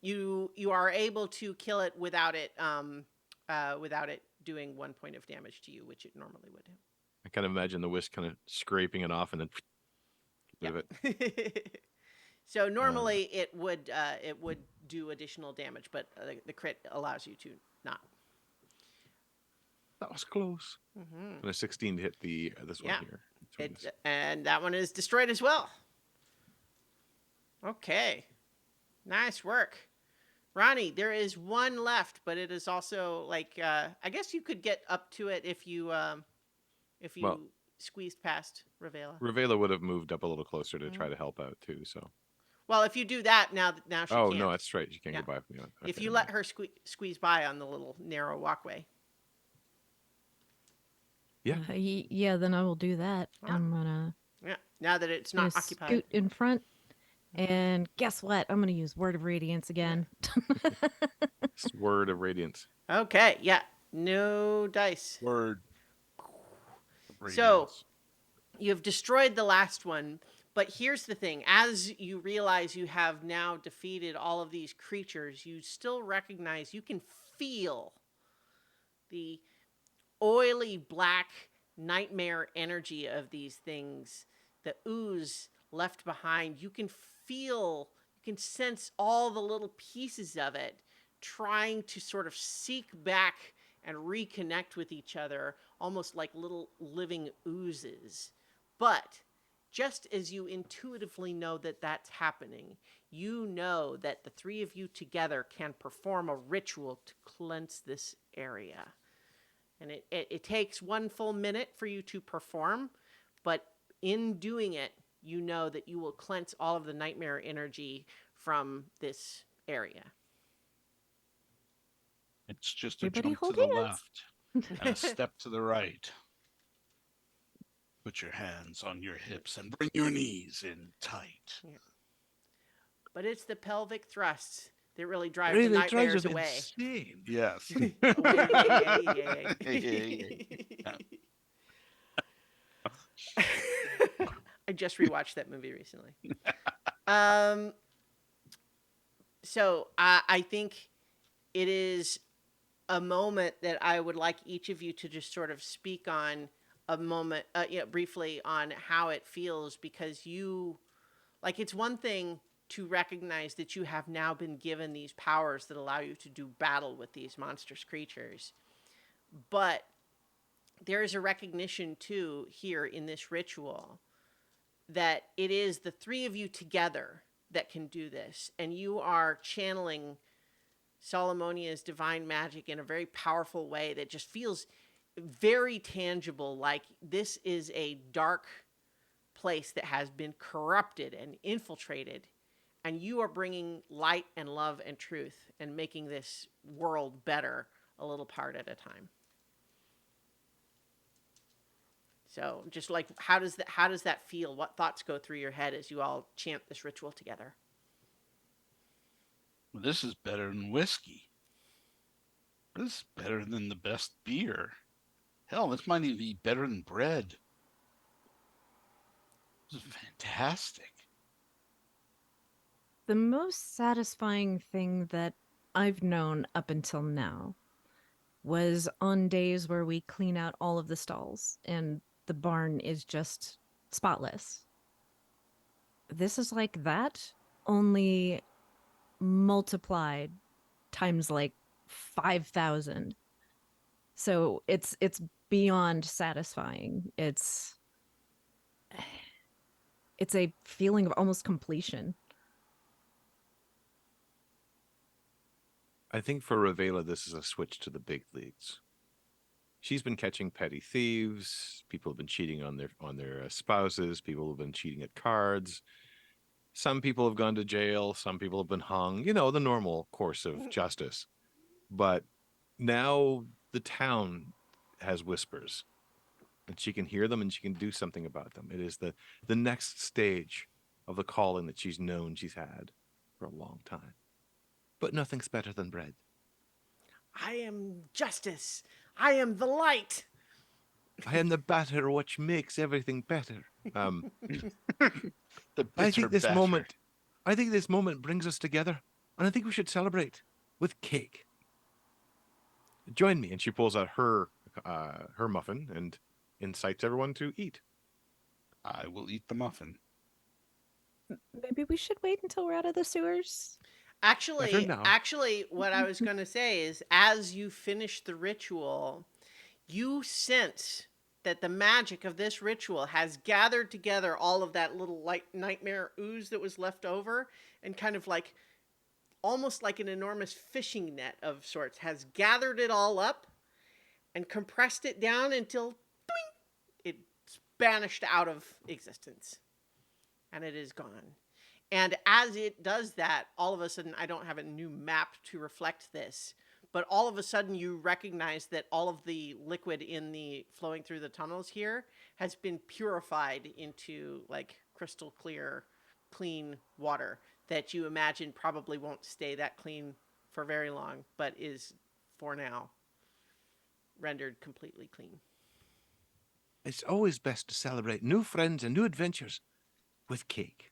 you are able to kill it without it doing 1 point of damage to you, which it normally would. I kind of imagine the whisk kind of scraping it off and then get rid of it. So normally it would do additional damage, but the crit allows you to not. That was close. Mm-hmm. And a 16 to hit the this one here. And that one is destroyed as well. Okay. Nice work. Ronnie, there is one left, but it is also like I guess you could get up to it if you squeezed past Ravela. Ravela would have moved up a little closer to try to help out too, so. Well, if you do that now she can't. Oh, no, that's right. She can't get by from you. If you let her squeeze by on the little narrow walkway. Yeah. Yeah, then I will do that. I'm gonna now that it's not occupied. Scoot in front. And guess what? I'm gonna use Word of Radiance again. Word of Radiance. Okay, yeah. No dice. Word. So you've destroyed the last one, but here's the thing. As you realize you have now defeated all of these creatures, you still recognize, you can feel the oily black nightmare energy of these things, the ooze left behind. You can sense all the little pieces of it trying to sort of seek back and reconnect with each other, almost like little living oozes. But just as you intuitively know that that's happening, you know that the 3 of you together can perform a ritual to cleanse this area. And it takes 1 full minute for you to perform, but in doing it, you know that you will cleanse all of the nightmare energy from this area. It's just a Everybody jump to hold the hands. left and a step to the right. Put your hands on your hips and bring your knees in tight. Yeah. But it's the pelvic thrusts that really drive the nightmares away. Insane. Yes. I just rewatched that movie recently. So I think it is a moment that I would like each of you to just sort of speak on a moment, briefly on how it feels, because it's one thing to recognize that you have now been given these powers that allow you to do battle with these monstrous creatures. But there is a recognition too here in this ritual that it is the three of you together that can do this, and you are channeling Solomonia's divine magic in a very powerful way that just feels very tangible, like this is a dark place that has been corrupted and infiltrated, and you are bringing light and love and truth and making this world better a little part at a time. So just like how does that feel? What thoughts go through your head as you all chant this ritual together? Well, this is better than whiskey. This is better than the best beer. Hell, this might even be better than bread. This is fantastic. The most satisfying thing that I've known up until now was on days where we clean out all of the stalls and the barn is just spotless. This is like that, only multiplied times like 5,000. So it's beyond satisfying. It's a feeling of almost completion. I think for Ravela, this is a switch to the big leagues. She's been catching petty thieves. People have been cheating on their spouses. People have been cheating at cards. Some people have gone to jail. Some people have been hung. You know, the normal course of justice. But now the town has whispers, and she can hear them and she can do something about them. It is the next stage of the calling that she's known she's had for a long time. But nothing's better than bread. I am justice. I am the light. I am the batter which makes everything better. The I bitter think this batter. moment, I think this moment brings us together, and I think we should celebrate with cake. Join me, and she pulls out her muffin and incites everyone to eat. I will eat the muffin. Maybe we should wait until we're out of the sewers. Better now. Actually, what I was going to say is, as you finish the ritual, you sense that the magic of this ritual has gathered together all of that little light nightmare ooze that was left over, and kind of like almost like an enormous fishing net of sorts has gathered it all up and compressed it down until it's banished out of existence, and it is gone. And as it does that, all of a sudden, I don't have a new map to reflect this, but all of a sudden you recognize that all of the liquid in the flowing through the tunnels here has been purified into like crystal clear, clean water that you imagine probably won't stay that clean for very long, but is for now rendered completely clean. It's always best to celebrate new friends and new adventures with cake.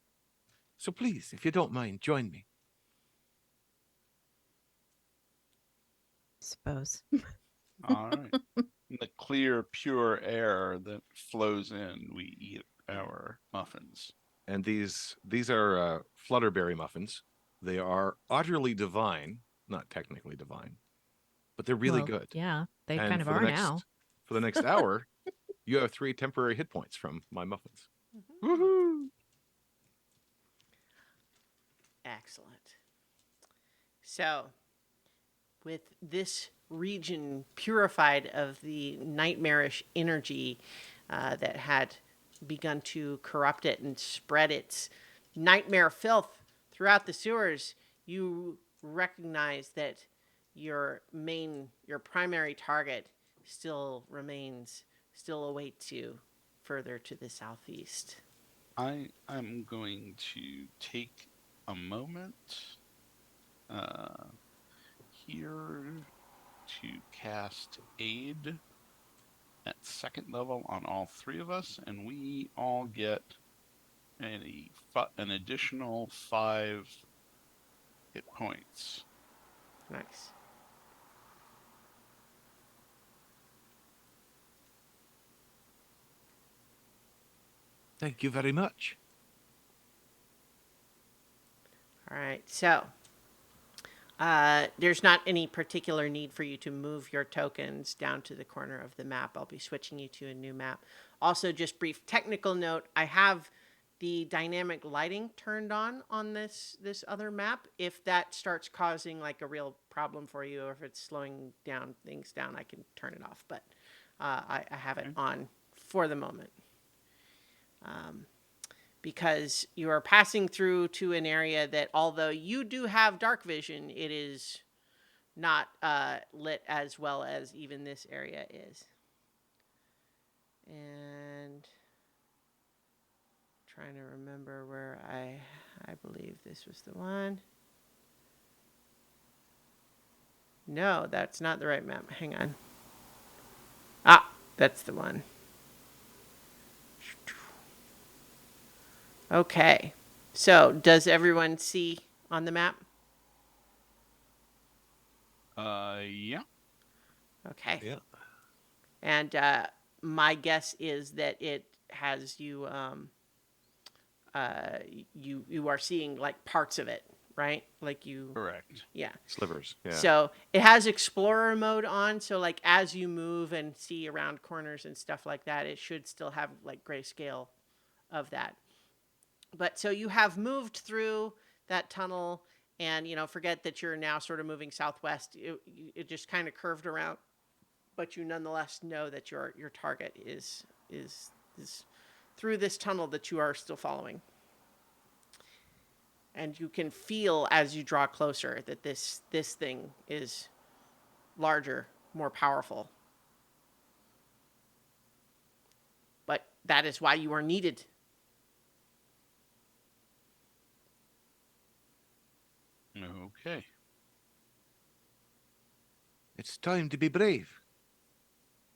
So please, if you don't mind, join me. Suppose. All right. In the clear, pure air that flows in, we eat our muffins. And these are flutterberry muffins. They are utterly divine, not technically divine, but they're really Well, good. yeah, they And kind of are now. for the next hour, you have 3 temporary hit points from my muffins. Woohoo! Excellent. So, with this region purified of the nightmarish energy that had begun to corrupt it and spread its nightmare filth throughout the sewers, you recognize that your primary target still awaits you further to the southeast. I'm going to take a moment here to cast aid at 2nd level on all 3 of us, and we all get an additional 5 hit points. Nice. Thank you very much. All right. So, There's not any particular need for you to move your tokens down to the corner of the map. I'll be switching you to a new map. Also, just brief technical note, I have the dynamic lighting turned on this other map. If that starts causing like a real problem for you, or if it's slowing down things down, I can turn it off. But I have it on for the moment. Because you are passing through to an area that, although you do have dark vision, it is not lit as well as even this area is. And trying to remember where I believe this was the one. No, that's not the right map. Hang on. Ah, that's the one. Okay. So, does everyone see on the map? Yeah. Okay. Yeah. And my guess is that it has you you are seeing like parts of it, right? Like you Correct. yeah. Slivers. Yeah. So it has explorer mode on, so like as you move and see around corners and stuff like that, it should still have like grayscale of that. But so you have moved through that tunnel, and forget that you're now sort of moving southwest. It just kind of curved around, but you nonetheless know that your target is through this tunnel that you are still following. And you can feel as you draw closer that this thing is larger, more powerful. But that is why you are needed. Okay. It's time to be brave.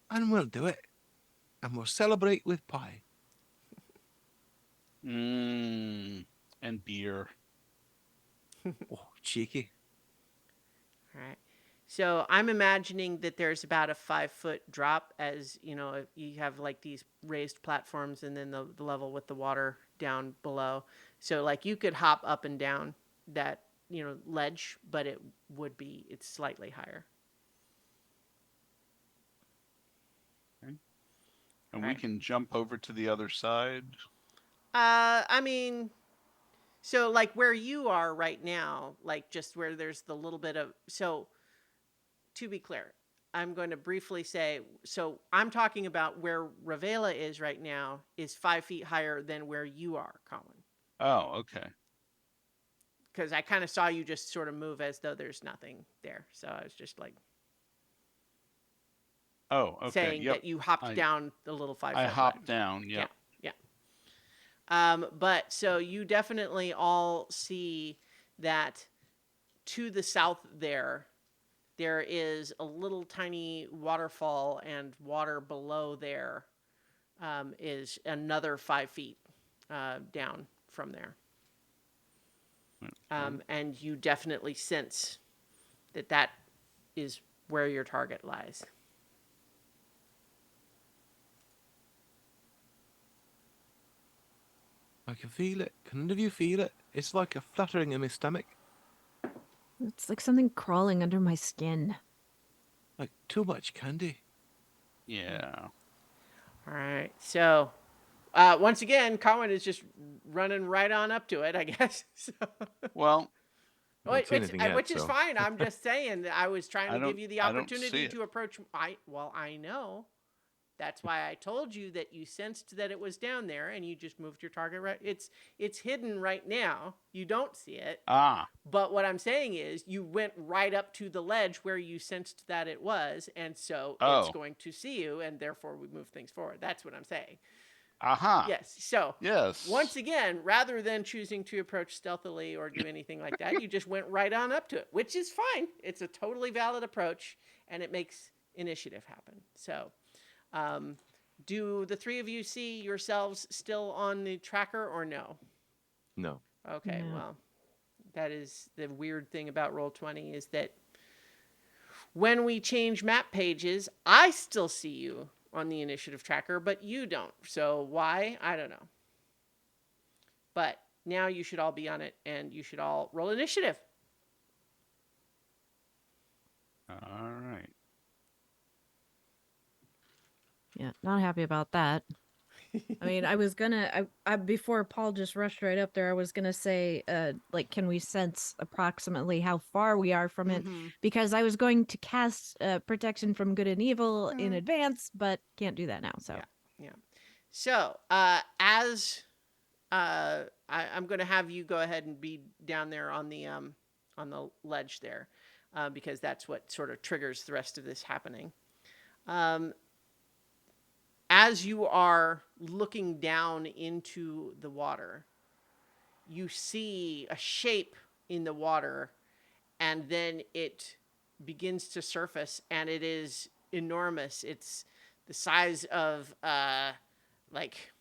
And we'll do it. And we'll celebrate with pie. And beer. Oh, cheeky. All right. So I'm imagining that there's about a 5-foot drop, as you have like these raised platforms and then the level with the water down below. So like you could hop up and down that ledge, but it's slightly higher. Okay. And we Right. can jump over to the other side. I mean, so like where you are right now, like just where there's the little bit of, so to be clear, I'm going to briefly say, so I'm talking about where Ravela is right now is 5 feet higher than where you are, Colin. Oh, okay. Because I kind of saw you just sort of move as though there's nothing there. So I was just like Oh, okay. saying Yep. that you hopped down the little 5 I foot hopped line. down. Yep. Yeah. But so you definitely all see that to the south there is a little tiny waterfall, and water below there is another 5 feet down from there. And you definitely sense that is where your target lies. I can feel it. Can any of you feel it? It's like a fluttering in my stomach. It's like something crawling under my skin. Like too much candy. Yeah. All right. So once again, Colin is just running right on up to it, I guess. So. Well, I don't see anything yet, which is so. fine. I'm just saying that I was trying to give you the I don't see opportunity it. to approach. I know. That's why I told you that you sensed that it was down there, and you just moved your target right. It's hidden right now. You don't see it. Ah. But what I'm saying is, you went right up to the ledge where you sensed that it was, and so it's going to see you, and therefore we move things forward. That's what I'm saying. Aha. Yes. So Yes. once again, rather than choosing to approach stealthily or do anything like that, you just went right on up to it, which is fine. It's a totally valid approach, and it makes initiative happen. So, do the three of you see yourselves still on the tracker or no? No. Okay, No. well, that is the weird thing about Roll20 is that when we change map pages, I still see you on the initiative tracker, but you don't. So why? I don't know. But now you should all be on it, and you should all roll initiative. Yeah, not happy about that. I mean, I was gonna, I before Paul just rushed right up there, I was gonna say, like, can we sense approximately how far we are from it? Mm-hmm. Because I was going to cast protection from good and evil in Mm. advance, but can't do that now. So Yeah. Yeah. So, as I'm going to have you go ahead and be down there on the ledge there, because that's what sort of triggers the rest of this happening. Um, as you are looking down into the water, you see a shape in the water, and then it begins to surface, and it is enormous. It's the size of like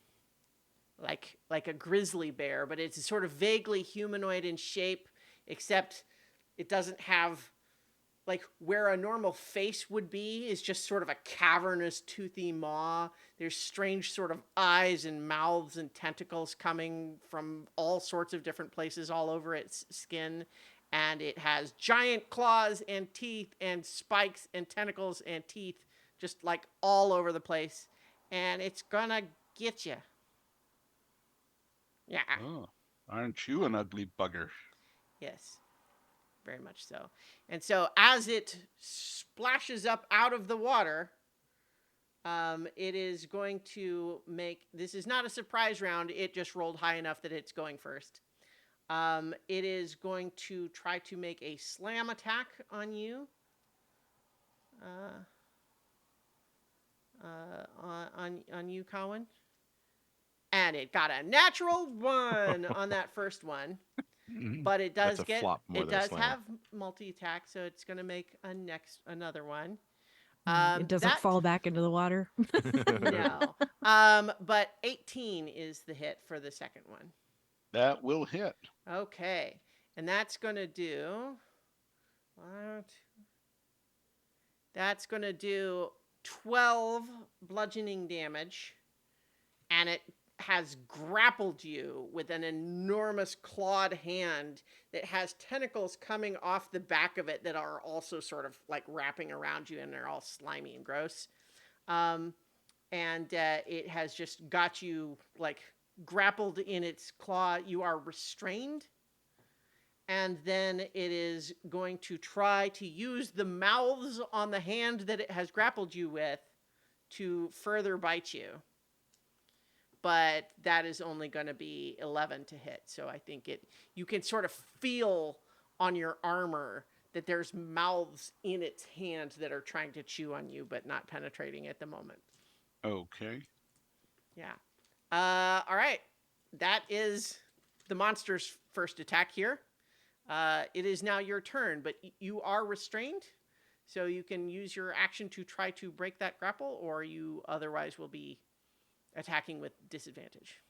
like a grizzly bear, but it's sort of vaguely humanoid in shape, except it doesn't have like where a normal face would be is just sort of a cavernous toothy maw. There's strange sort of eyes and mouths and tentacles coming from all sorts of different places all over its skin, and it has giant claws and teeth and spikes and tentacles and teeth just like all over the place, and it's gonna get you. Yeah. Oh, aren't you an ugly bugger? Yes, very much so. And so as it splashes up out of the water, it is going to make this is not a surprise round. It just rolled high enough that it's going first. It is going to try to make a slam attack on you. Uh, on you, Colin. And it got a natural 1 on that first one. But it That's does a get flop more it than a does slam. have multi attack, so it's going to make another one. it doesn't That fall back into the water. no. But 18 is the hit for the second one. That will hit. Okay, and that's going to do what? That's going to do 12 bludgeoning damage, and it has grappled you with an enormous clawed hand that has tentacles coming off the back of it that are also sort of like wrapping around you, and they're all slimy and gross. Um, and it has just got you like grappled in its claw. You are restrained. And then it is going to try to use the mouths on the hand that it has grappled you with to further bite you. But that is only going to be 11 to hit. So I think you can sort of feel on your armor that there's mouths in its hand that are trying to chew on you, but not penetrating at the moment. Okay. Yeah. All right. That is the monster's first attack here. It is now your turn, but you are restrained. So you can use your action to try to break that grapple, or you otherwise will be attacking with disadvantage.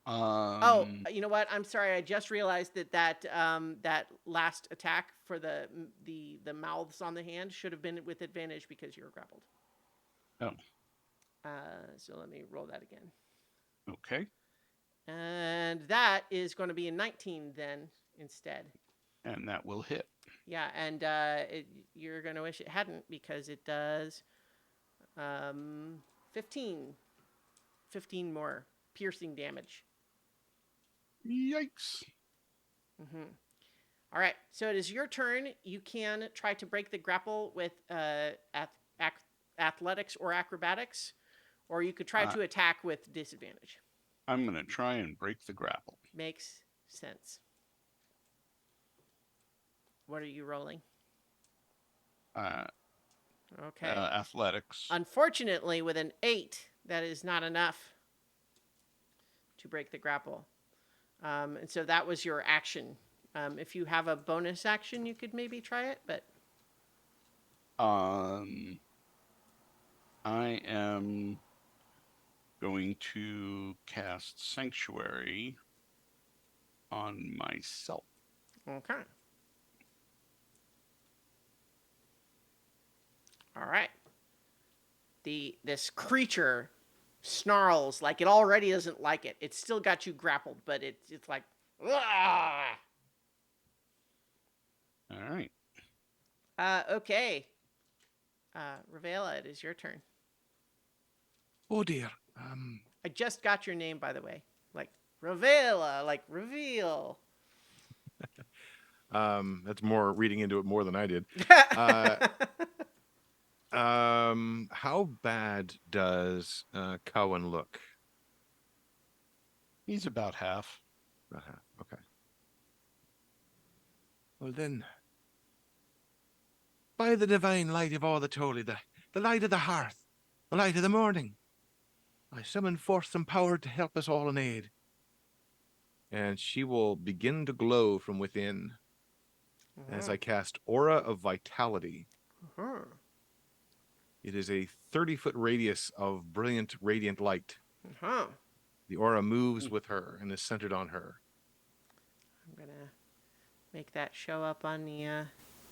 Oh, Um, you know what? I'm sorry. I just realized that last attack for the mouths on the hand should have been with advantage because you're grappled. oh, So let me roll that again. okay. And that is going to be a 19 then instead. And that will hit. Yeah, and you're going to wish it hadn't because it does 15 more piercing damage. Yikes. Mm-hmm. All right, so it is your turn. You can try to break the grapple with athletics or acrobatics, or you could try Uh, to attack with disadvantage. I'm going to try and break the grapple. Makes sense. What are you rolling? Uh, Okay. Athletics. Unfortunately, with an 8, that is not enough to break the grapple. And so that was your action. If you have a bonus action, you could maybe try it, but I am going to cast Sanctuary on myself. okay. All right. This creature snarls like it already doesn't like it. It's still got you grappled, but it's like, "Ugh!" All right. Okay. Ravela, it is your turn. Oh dear. I just got your name, by the way. Like Ravela, like reveal. That's more reading into it more than I did. Uh, how bad does Cowan look? He's about half. About half. Okay. Well then, by the divine light of all the holy, the light of the hearth, the light of the morning, I summon forth some power to help us all in aid. And she will begin to glow from within as I cast Aura of Vitality. It is a 30-foot radius of brilliant, radiant light. The aura moves with her and is centered on her. I'm gonna make that show up on the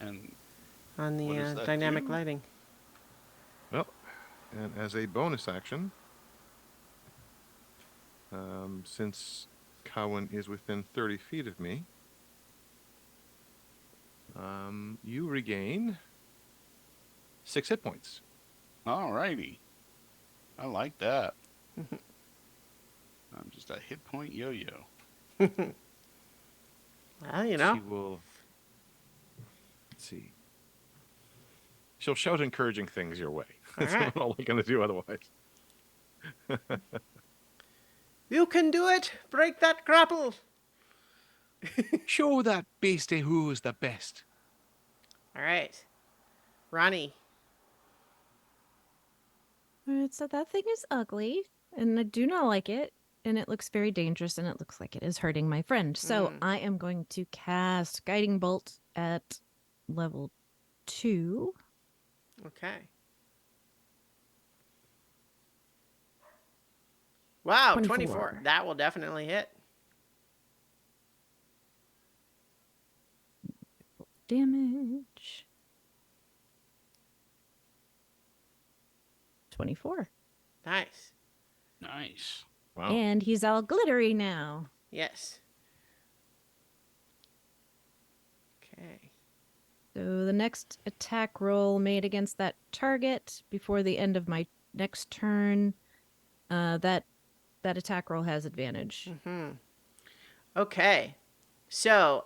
And what does that dynamic do? lighting. Well, and as a bonus action, since Cowan is within 30 feet of me, you regain 6 hit points. All righty. I like that. I'm just a hit point yo-yo. Well, you know. She will. Let's see. She'll shout encouraging things your way. That's right. all I'm going to do otherwise. You can do it! Break that grapple! Show that beastie who's the best. All right. Ronnie. All right, so that thing is ugly, and I do not like it, and it looks very dangerous, and it looks like it is hurting my friend. So I am going to cast Guiding Bolt at level 2. Okay. Wow, 24. That will definitely hit. Damage. 24. Nice. Nice. Wow. And he's all glittery now. Yes. Okay. So the next attack roll made against that target before the end of my next turn, that attack roll has advantage. Okay. So,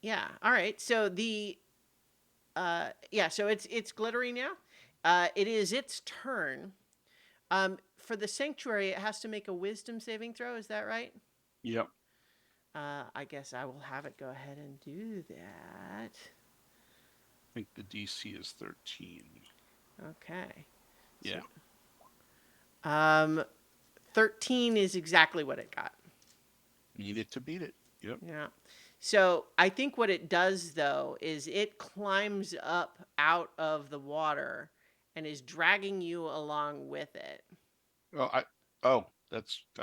yeah, all right. So so it's glittery now. It is its turn. For the sanctuary, it has to make a wisdom saving throw. Is that right? Yep. I guess I will have it go ahead and do that. I think the DC is 13. Okay. Yeah. 13 is exactly what it got. Need it to beat it. Yep. Yeah. So I think what it does though is it climbs up out of the water and is dragging you along with it. I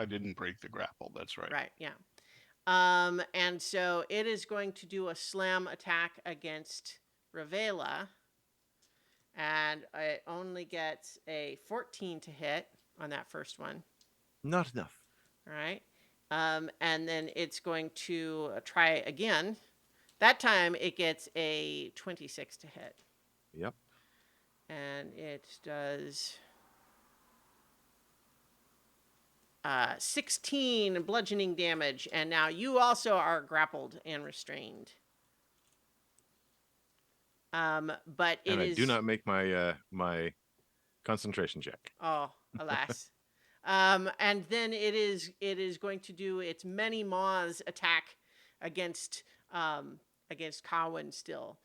didn't break the grapple. That's right. Right. Yeah. And so it is going to do a slam attack against Ravela, and it only gets a 14 to hit on that first one. Not enough. All right. And then it's going to try again. That time it gets a 26 to hit. Yep. And it does 16 bludgeoning damage. And now you also are grappled and restrained. But it And I is... do not make my my concentration check. Oh, alas. And then it is going to do its many maws attack against Cowan still,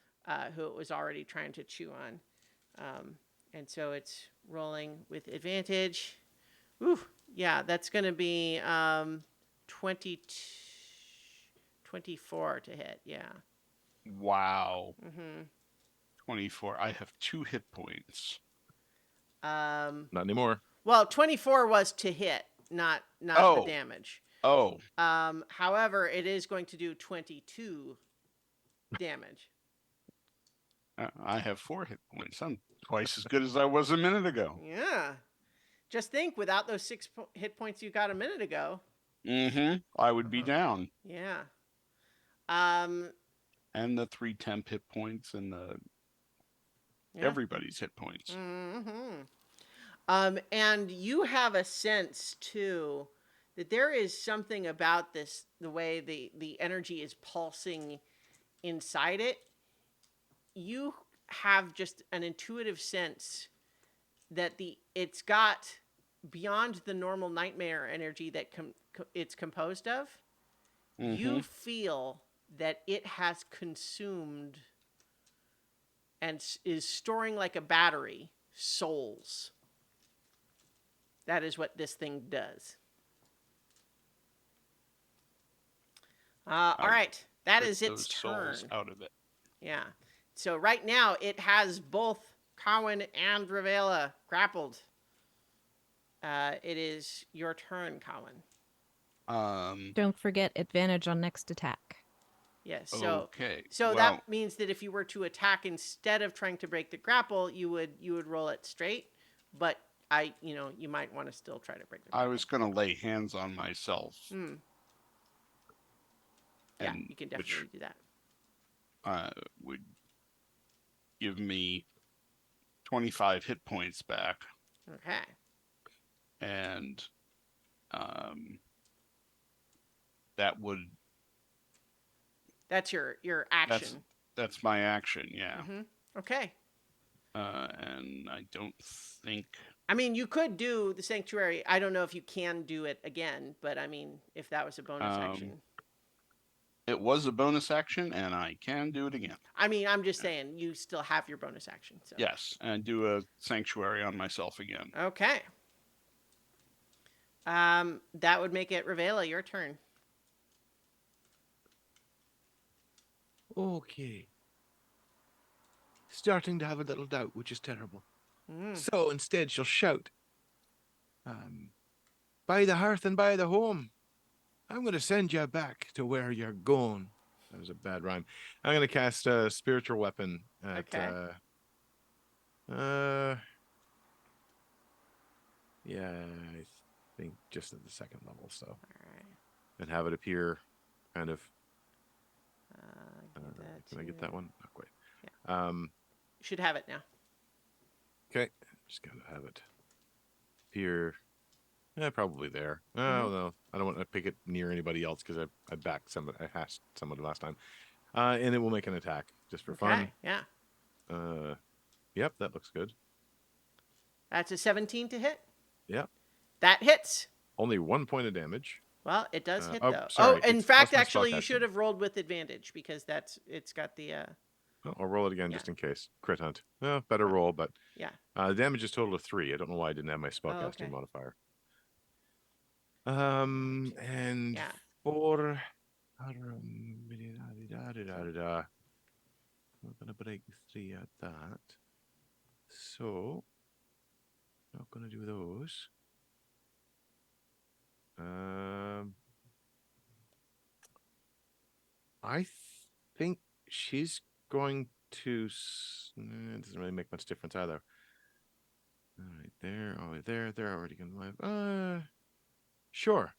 who it was already trying to chew on. And so it's rolling with advantage. Ooh, yeah, that's going to be 24 to hit. Yeah. Wow. 24. I have 2 hit points. Not anymore. Well, 24 was to hit, not the damage. Oh. However, it is going to do 22 damage. I have 4 hit points. I'm twice as good as I was a minute ago. Yeah. Just think, without those 6 hit points you got a minute ago. I would be down. Yeah. And the 3 temp hit points and the Yeah. everybody's hit points. Mm-hmm. And you have a sense too that there is something about this, the way the energy is pulsing inside it. You have just an intuitive sense that it's got beyond the normal nightmare energy that it's composed of. Mm-hmm. You feel that it has consumed and is storing like a battery souls. That is what this thing does. All right, that Rip is its those souls turn. out of it. Yeah. So right now it has both Cowan and Ravela grappled. It is your turn, Cowan. Don't forget advantage on next attack. Yes. So Okay. so Well, that means that if you were to attack instead of trying to break the grapple, you would roll it straight. But you might want to still try to break the I grapple. was going to lay hands on myself, Hmm. Yeah, and you can which definitely do that. would give me 25 hit points back, Okay. and that would That's your action. that's my action. Yeah. Mm-hmm. Okay. And I don't think I mean, you could do the sanctuary. I don't know if you can do it again, but I mean, if that was a bonus action. it was a bonus action, and I can do it again. I mean, I'm just saying you still have your bonus action. So. Yes, and do a sanctuary on myself again. Okay. That would make it Ravela, your turn. Okay. Starting to have a little doubt, which is terrible. Mm. So instead, she'll shout, by the hearth and by the home, I'm going to send you back to where you're going. That was a bad rhyme. I'm going to cast a spiritual weapon at, Okay. yeah, I think just at the second level, so. All right. And have it appear kind of, Give can I get that one? Not quite. Yeah. You should have it now. Okay, just got to have it appear. Yeah, probably there. Oh, Mhm. no, I don't want to pick it near anybody else because I backed somebody. I hashed somebody last time. And it will make an attack just for fun. Okay. Yeah. Yep, that looks good. That's a 17 to hit. Yep. That hits. Only 1 point of damage. Well, it does hit oh, though. sorry, In it's fact, plus my actually, spellcasting. you should have rolled with advantage because it's got the. Oh, I'll roll it again Yeah. just in case. Crit hunt. Oh, better roll, but Yeah. the damage is total of 3. I don't know why I didn't have my spellcasting okay. modifier. And Yeah. for not gonna break 3 at that. So not gonna do those. I think she's going to. It doesn't really make much difference either. All right, there. Oh, there. They're already going to live. Sure.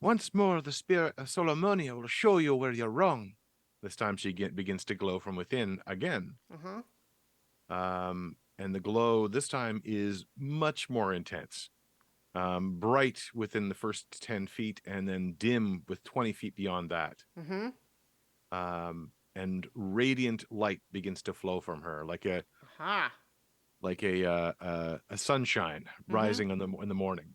Once more, the spirit of Solomonia will show you where you're wrong. This time she begins to glow from within again. And the glow this time is much more intense. Bright within the first 10 feet and then dim with 20 feet beyond that. And radiant light begins to flow from her like a sunshine rising in the morning,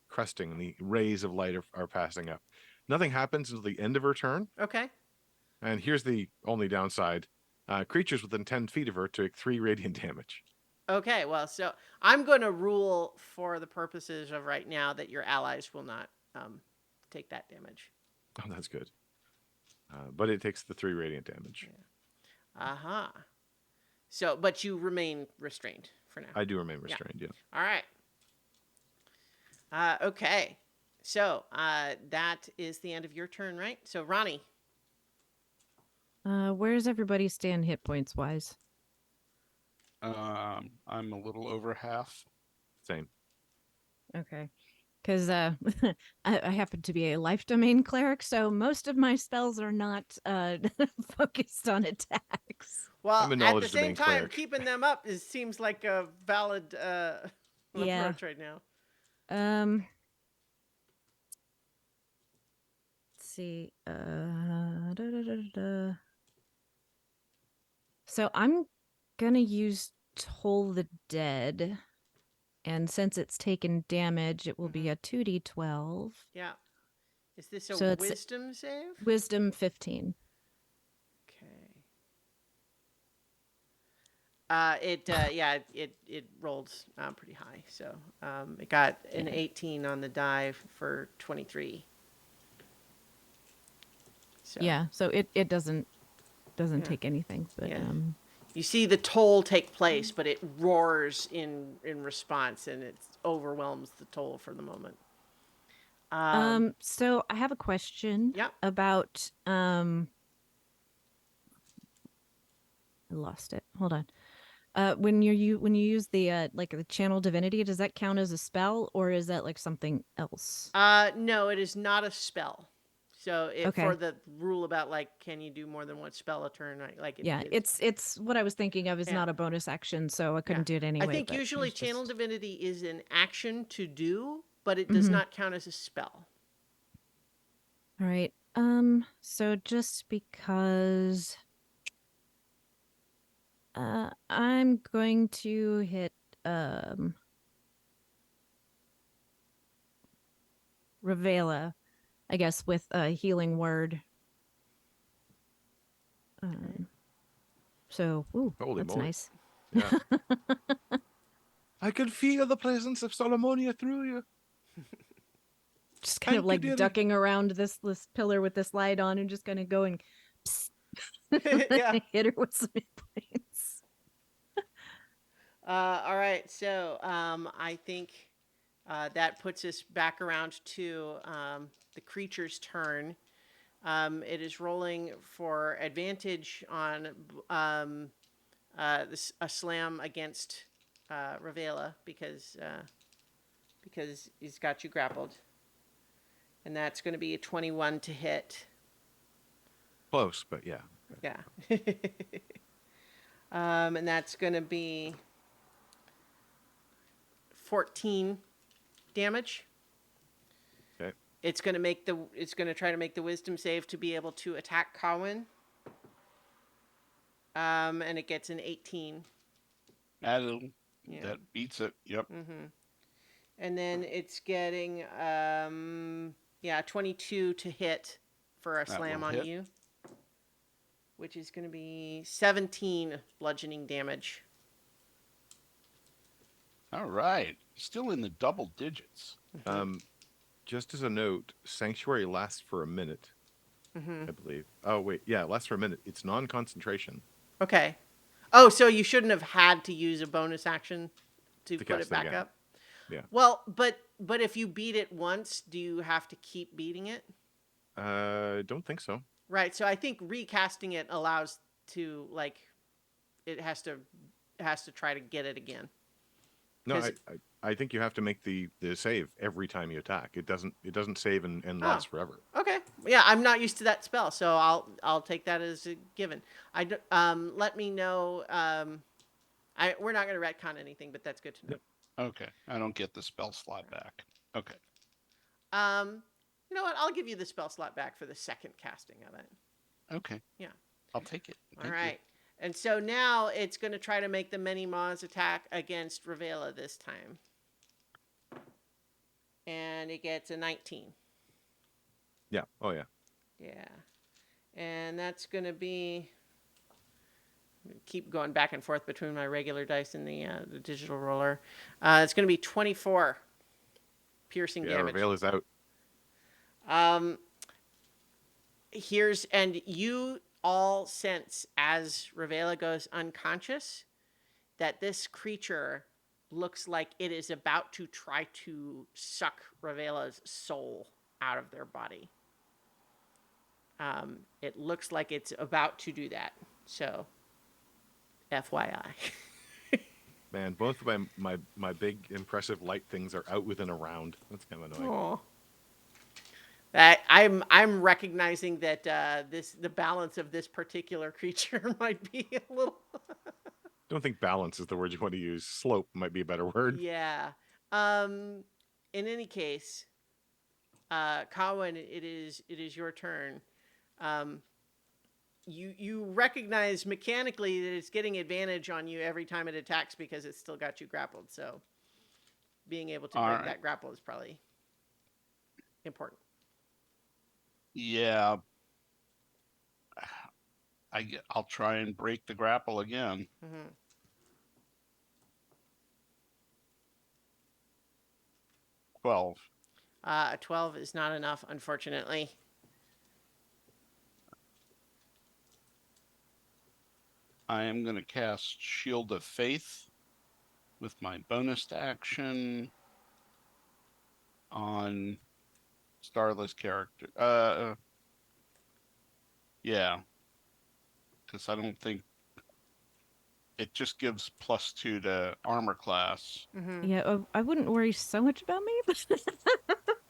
cresting, and the rays of light are passing up. Nothing happens until the end of her turn. Okay. And here's the only downside. Creatures within 10 feet of her take 3 radiant damage. Okay, well, so I'm going to rule for the purposes of right now that your allies will not take that damage. Oh, that's good. But it takes the 3 radiant damage. Yeah. So, but you remain restrained for now. I do remain restrained, yeah. All right. Okay. So, that is the end of your turn, right? So, Ronnie. Where does everybody stand hit points wise? I'm a little over half. Same. Okay. because I happen to be a life domain cleric, so most of my spells are not focused on attacks. Well, I'm a at the knowledge same domain time, cleric. keeping them up seems like a valid Yeah. approach right now. Um, let's see. So I'm gonna use Toll the Dead, and since it's taken damage, it will be a 2d12. Yeah. Is this a So it's wisdom save? Wisdom 15. Okay. It rolled pretty high, so it got an 18 on the die for 23. So Yeah, so it doesn't Yeah. take anything, but Yeah. you see the toll take place, but it roars in response, and it overwhelms the toll for the moment. so I have a question Yeah. about I lost it. Hold on. When when you use the like the channel divinity, does that count as a spell or is that like something else? No, it is not a spell. So for Okay. the rule about like, can you do more than one spell a turn? Yeah, it's what I was thinking of is Yeah. not a bonus action, so I couldn't do it I anyway. think but it usually was channel just... divinity is an action to do, but it does Mhm. not count as a spell. All right. So just because I'm going to hit Ravela, I guess, with a healing word. So, ooh, Holy that's moly. nice. Yeah. I can feel the presence of Solomonia through you. Just kind of Thank you, like dearie. ducking around this pillar with this light on and just kind of going, psst. Yeah. Hit her with some hit points. All right. So I think that puts us back around to the creature's turn. It is rolling for advantage on a slam against Ravela because he's got you grappled, and that's going to be a 21 to hit. Close, but yeah. Yeah. And that's going to be 14 damage. Okay. It's going to try to make the wisdom save to be able to attack Kawin. And it gets an 18. That Yeah. that beats it. Yep. And then it's getting 22 to hit for a That slam will on hit. you, which is going to be 17 bludgeoning damage. All right. Still in the double digits. Just as a note, Sanctuary lasts for a minute, I believe. Oh, wait. Yeah, it lasts for a minute. It's non-concentration. Okay. Oh, so you shouldn't have had to use a bonus action to put cast it it back again. up. Yeah. Well, but if you beat it once, do you have to keep beating it? Don't think so. Right. So I think recasting it allows to like it has to try to get it again. No, 'Cause- I think you have to make the save every time you attack. It doesn't save and last forever. Okay. Yeah, I'm not used to that spell, so I'll take that as a given. Let me know. We're not going to retcon anything, but that's good to know. Okay. I don't get the spell slot back. Okay. You know what? I'll give you the spell slot back for the second casting of it. Okay. Yeah. I'll take it. All Thank right. And so now it's going to try to make the Many Maws attack against Ravela this time. And it gets a 19. Yeah. Oh, yeah. Yeah. And that's going to be... keep going back and forth between my regular dice and the digital roller. It's going to be 24 piercing damage. Reveal is out. And you all sense as Ravela goes unconscious that this creature looks like it is about to try to suck Ravela's soul out of their body. It looks like it's about to do that. So, FYI. Man, both of my big impressive light things are out within a round. That's kind of annoying. Oh. That I'm recognizing that the balance of this particular creature might be a little. Don't think balance is the word you want to use. Slope might be a better word. Yeah. In any case, Cowan, it is your turn. Um, you recognize mechanically that it's getting advantage on you every time it attacks because it's still got you grappled. So being able to All break right. that grapple is probably important. Yeah, I'll try and break the grapple again. Mm-hmm. 12. A 12 is not enough, unfortunately. I am going to cast Shield of Faith with my bonus action on Starless character. Yeah, because I don't think it just gives +2 to armor class. Mm-hmm. Yeah, I wouldn't worry so much about me, but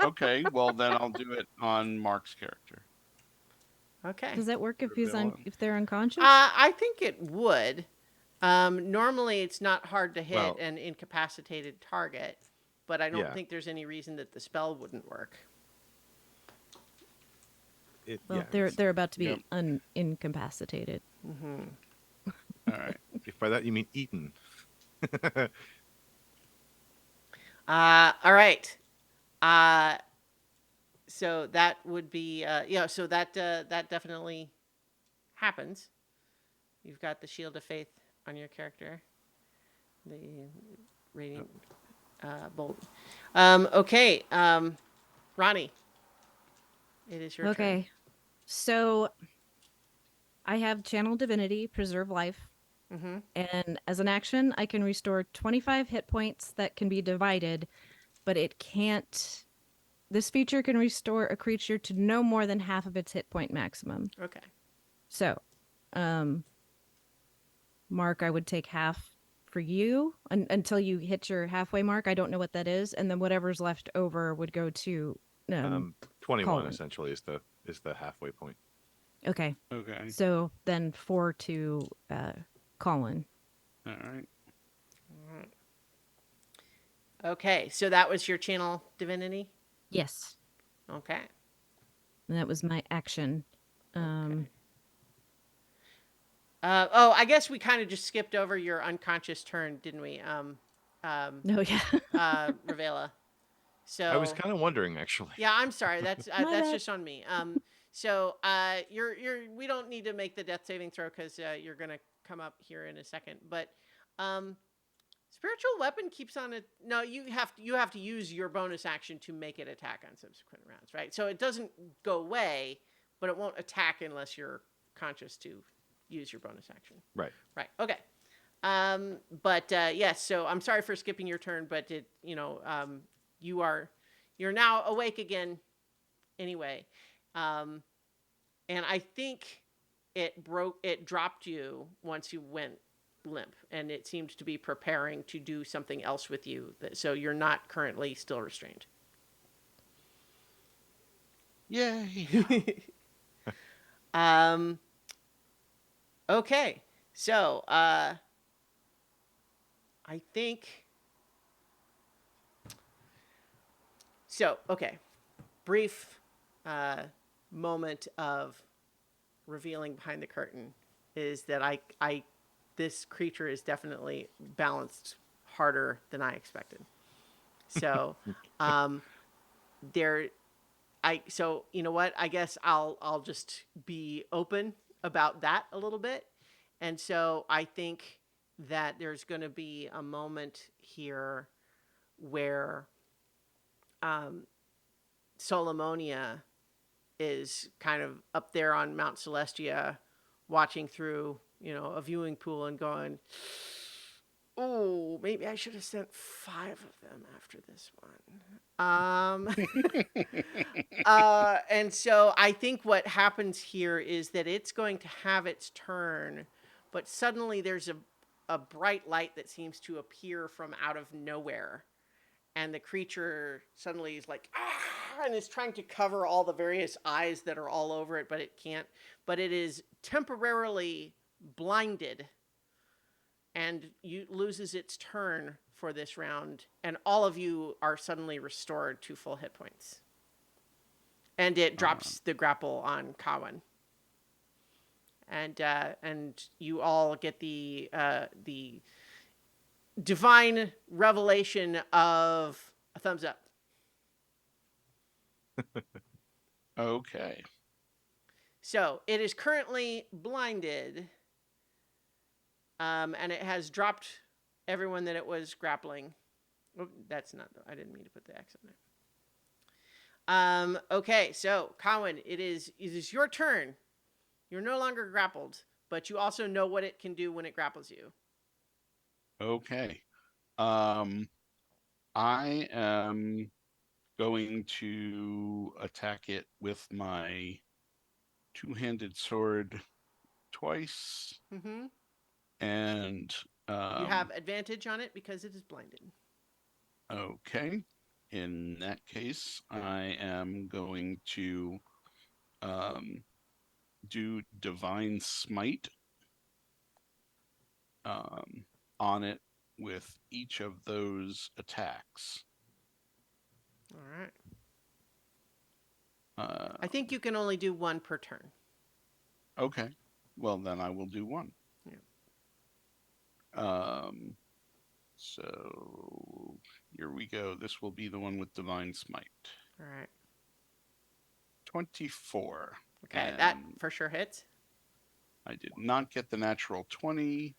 Okay, well then I'll do it on Mark's character. Okay. does that work if Reveal. if they're unconscious? I think it would. Normally, it's not hard to hit Well, an incapacitated target, but I don't yeah, think there's any reason that the spell wouldn't work. Well, it's, they're about to Yep. be incapacitated. Mm-hmm. All right. if by that you mean eaten. All right. Uh, so that would be yeah. So that definitely happens. You've got the shield of faith on your character. The radiant bolt. Okay. Ronnie, it is your turn. Okay. So I have Channel Divinity, Preserve Life, Mm-hmm. and as an action, I can restore 25 hit points that can be divided, but it can't. This feature can restore a creature to no more than half of its hit point maximum. Okay. So, Mark, I would take half for you until you hit your halfway mark. I don't know what that is, and then whatever's left over would go to 21 Colin. essentially is the halfway point. Okay. Okay. So then 4 to Colin. All right. Okay. So that was your channel divinity. Yes. Okay. And that was my action. Okay. Oh, I guess we kind of just skipped over your unconscious turn, didn't we? No, yeah. Ravela. So I was kind of wondering actually. yeah, I'm sorry. That's My that's bad. just on me. So you're we don't need to make the death saving throw because you're gonna come up here in a second. But spiritual weapon keeps on it. No, you have to use your bonus action to make it attack on subsequent rounds, right? So it doesn't go away, but it won't attack unless you're conscious to use your bonus action. Right. Right. Okay. But yes. So I'm sorry for skipping your turn, but you're now awake again. Anyway, and I think it dropped you once you went limp, and it seemed to be preparing to do something else with you. So you're not currently still restrained. Yay. Okay. So I think. So okay, brief moment of revealing behind the curtain is that I this creature is definitely balanced harder than I expected. So there so you know what? I guess I'll just be open about that a little bit. And so I think that there's going to be a moment here where Solomonia is kind of up there on Mount Celestia watching through, a viewing pool and going, oh, maybe I should have sent 5 of them after this one. And so I think what happens here is that it's going to have its turn, but suddenly there's a bright light that seems to appear from out of nowhere, and the creature suddenly is like, ah, and is trying to cover all the various eyes that are all over it, but it can't. But it is temporarily blinded, and you loses its turn for this round, and all of you are suddenly restored to full hit points. And it drops the grapple on Kawan. And you all get the divine revelation of a thumbs up. Okay. So it is currently blinded, and it has dropped everyone that it was grappling. Oh, that's not. I didn't mean to put the X on there. Okay, so Cowan, it is your turn. You're no longer grappled, but you also know what it can do when it grapples you. Okay. I am going to attack it with my two-handed sword twice, Mm-hmm. and You have advantage on it because it is blinded. okay. In that case, I am going to do Divine Smite on it with each of those attacks. All right. Uh, I think you can only do one per turn. okay. Well, then I will do one. Yeah. So here we go. This will be the one with Divine Smite. All right. 24. Okay, And that for sure hits. I did not get the natural 20.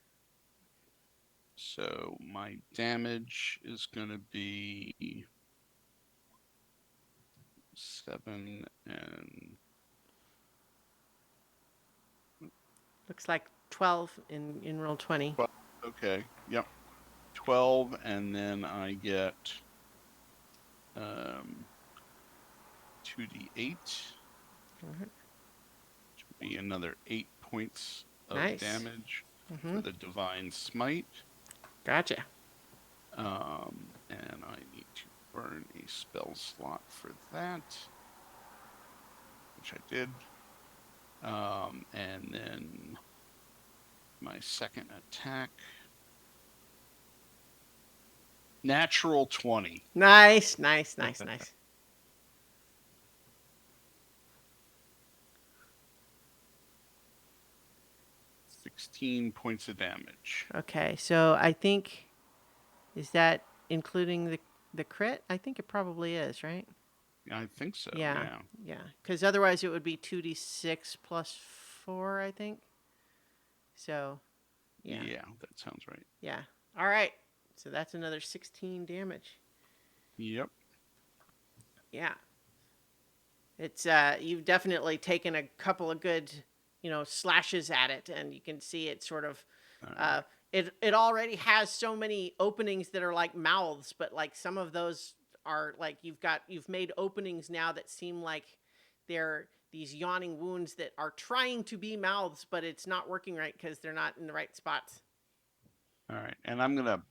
So my damage is going to be 7 and Looks like 12 in roll 20. 12. Okay. Yep. 12, and then I get 2d8. Mm-hmm. Which will be another 8 points of Nice. damage Mm-hmm. for the Divine Smite. Gotcha. And I need to burn a spell slot for that, which I did. And then my second attack. Natural 20. Nice. 16 points of damage. Okay, so I think, is that including the crit? I think it probably is, right? I think so, Yeah. yeah. Yeah, because otherwise it would be 2d6 plus 4, I think. So, yeah. Yeah, that sounds right. Yeah. All right. So that's another 16 damage. Yep. Yeah. It's you've definitely taken a couple of good, slashes at it, and you can see it sort of it already has so many openings that are like mouths, but like some of those are like you've made openings now that seem like they're these yawning wounds that are trying to be mouths, but it's not working right because they're not in the right spots. All right. And I'm going to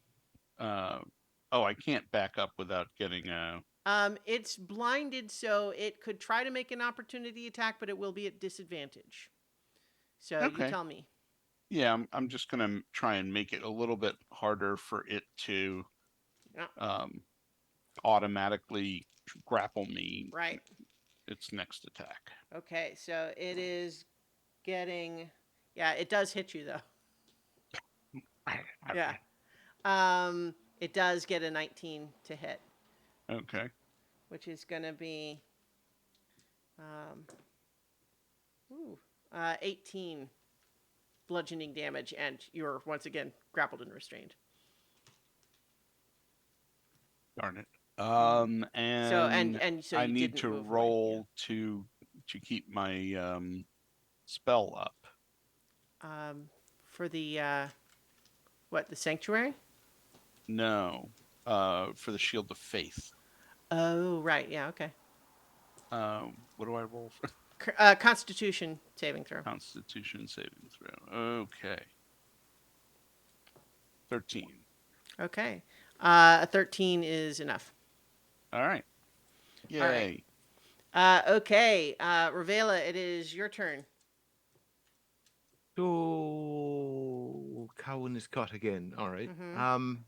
I can't back up without getting a It's blinded, so it could try to make an opportunity attack, but it will be at disadvantage. So you Okay. tell me. Yeah, I'm just going to try and make it a little bit harder for it to Yeah. automatically grapple me Right. its next attack. Okay, so it is getting. Yeah, it does hit you though. Yeah. It does get a 19 to hit, Okay. which is going to be 18 bludgeoning damage, and you're once again grappled and restrained. Darn it. So And so I you need didn't to move roll away, to keep my spell up. yeah. For the the sanctuary? No. For the Shield of Faith. Oh, right. Yeah, okay. What do I roll for? Constitution saving throw. Constitution saving throw. Okay. 13. Okay. A 13 is enough. All right. All right. Yay. Okay. Ravela, it is your turn. So Cowan is caught again. All right. Mhm.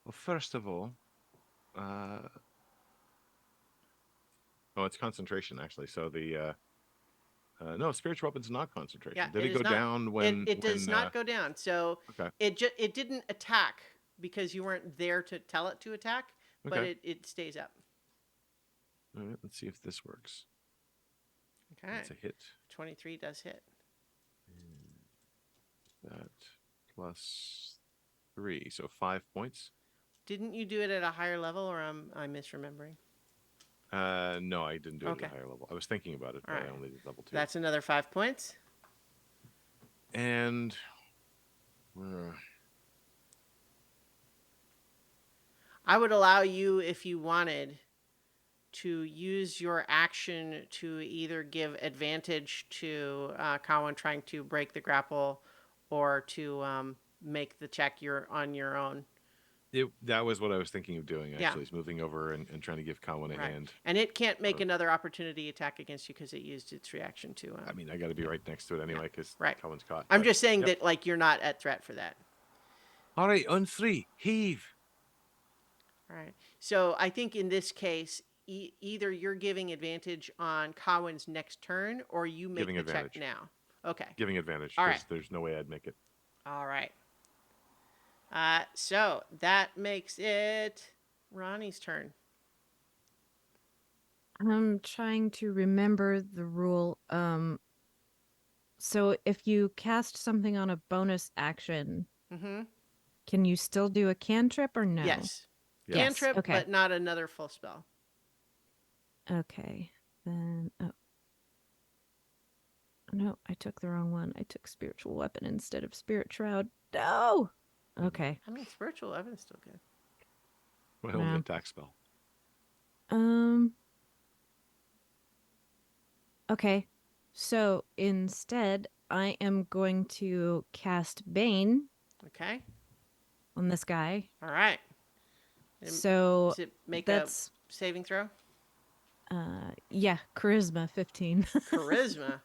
Well, first of all, oh, it's concentration actually. So the no, spiritual weapon's not concentration. Yeah, Did it it is go not. down It does not go down. So okay. it didn't attack because you weren't there to tell it to attack, but Okay. it stays up. All right, let's see if this works. Okay. That's a hit. 23 does hit. That plus 3, so 5 points. Didn't you do it at a higher level, or am I misremembering? No, I didn't do it Okay. at a higher level. I was thinking about it, All but right. I only did level 2. That's another 5 points. And I would allow you, if you wanted, to use your action to either give advantage to Cowan trying to break the grapple, or to make the check on your own. that was what I was thinking of doing, Yeah. actually, is moving over and trying to give Cowan a Right. hand. And it can't make another opportunity attack against you because it used its reaction to. I mean, I got to be right next to it anyway because Right. Cowan's caught. I'm but- just saying yep. that, like, you're not at threat for that. All right, on 3, heave. All right. So I think in this case, either you're giving advantage on Cowan's next turn, or you make Giving the advantage. check now. Okay. Giving advantage All because right. there's no way I'd make it. All right. So that makes it Ronnie's turn. I'm trying to remember the rule. So if you cast something on a bonus action, Mm-hmm. can you still do a cantrip or no? Yes. Yeah. Yes, Cantrip, okay. but not another full spell. Okay. Then no, I took the wrong one. I took spiritual weapon instead of spirit shroud. No. Okay. I mean, spiritual weapon is still good. My only Yeah. attack spell. Okay. So instead, I am going to cast Bane Okay. on this guy. All right. So Does it make that's a saving throw? yeah, charisma 15. Charisma.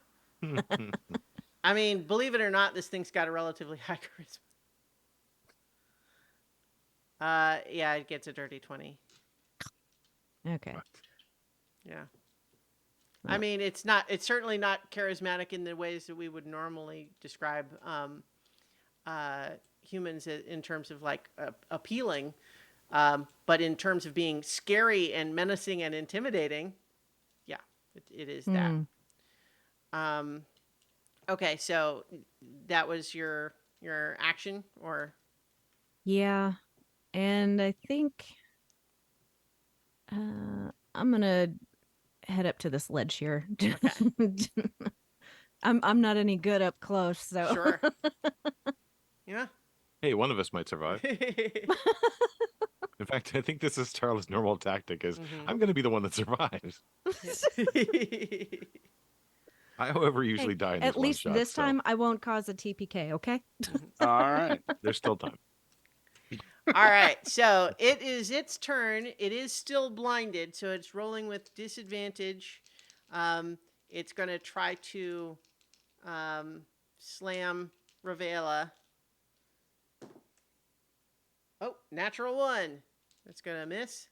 I mean, believe it or not, this thing's got a relatively high charisma. Yeah, it gets a dirty 20. Okay. Yeah. I mean, it's certainly not charismatic in the ways that we would normally describe humans in terms of like appealing. But in terms of being scary and menacing and intimidating, yeah, it is that. Okay, so that was your action, or Yeah. And I think I'm gonna head up to this ledge here. I'm not any good up close, so sure. Yeah. Hey, one of us might survive. In fact, I think this is Charles' normal tactic is I'm going to be the one that survives. I, however, usually die in these at least one-shots, this so time I won't cause a TPK, okay? All right. there's still time. All right, so it is its turn. It is still blinded, so it's rolling with disadvantage. It's going to try to slam Ravela. Oh, natural 1. That's going to miss.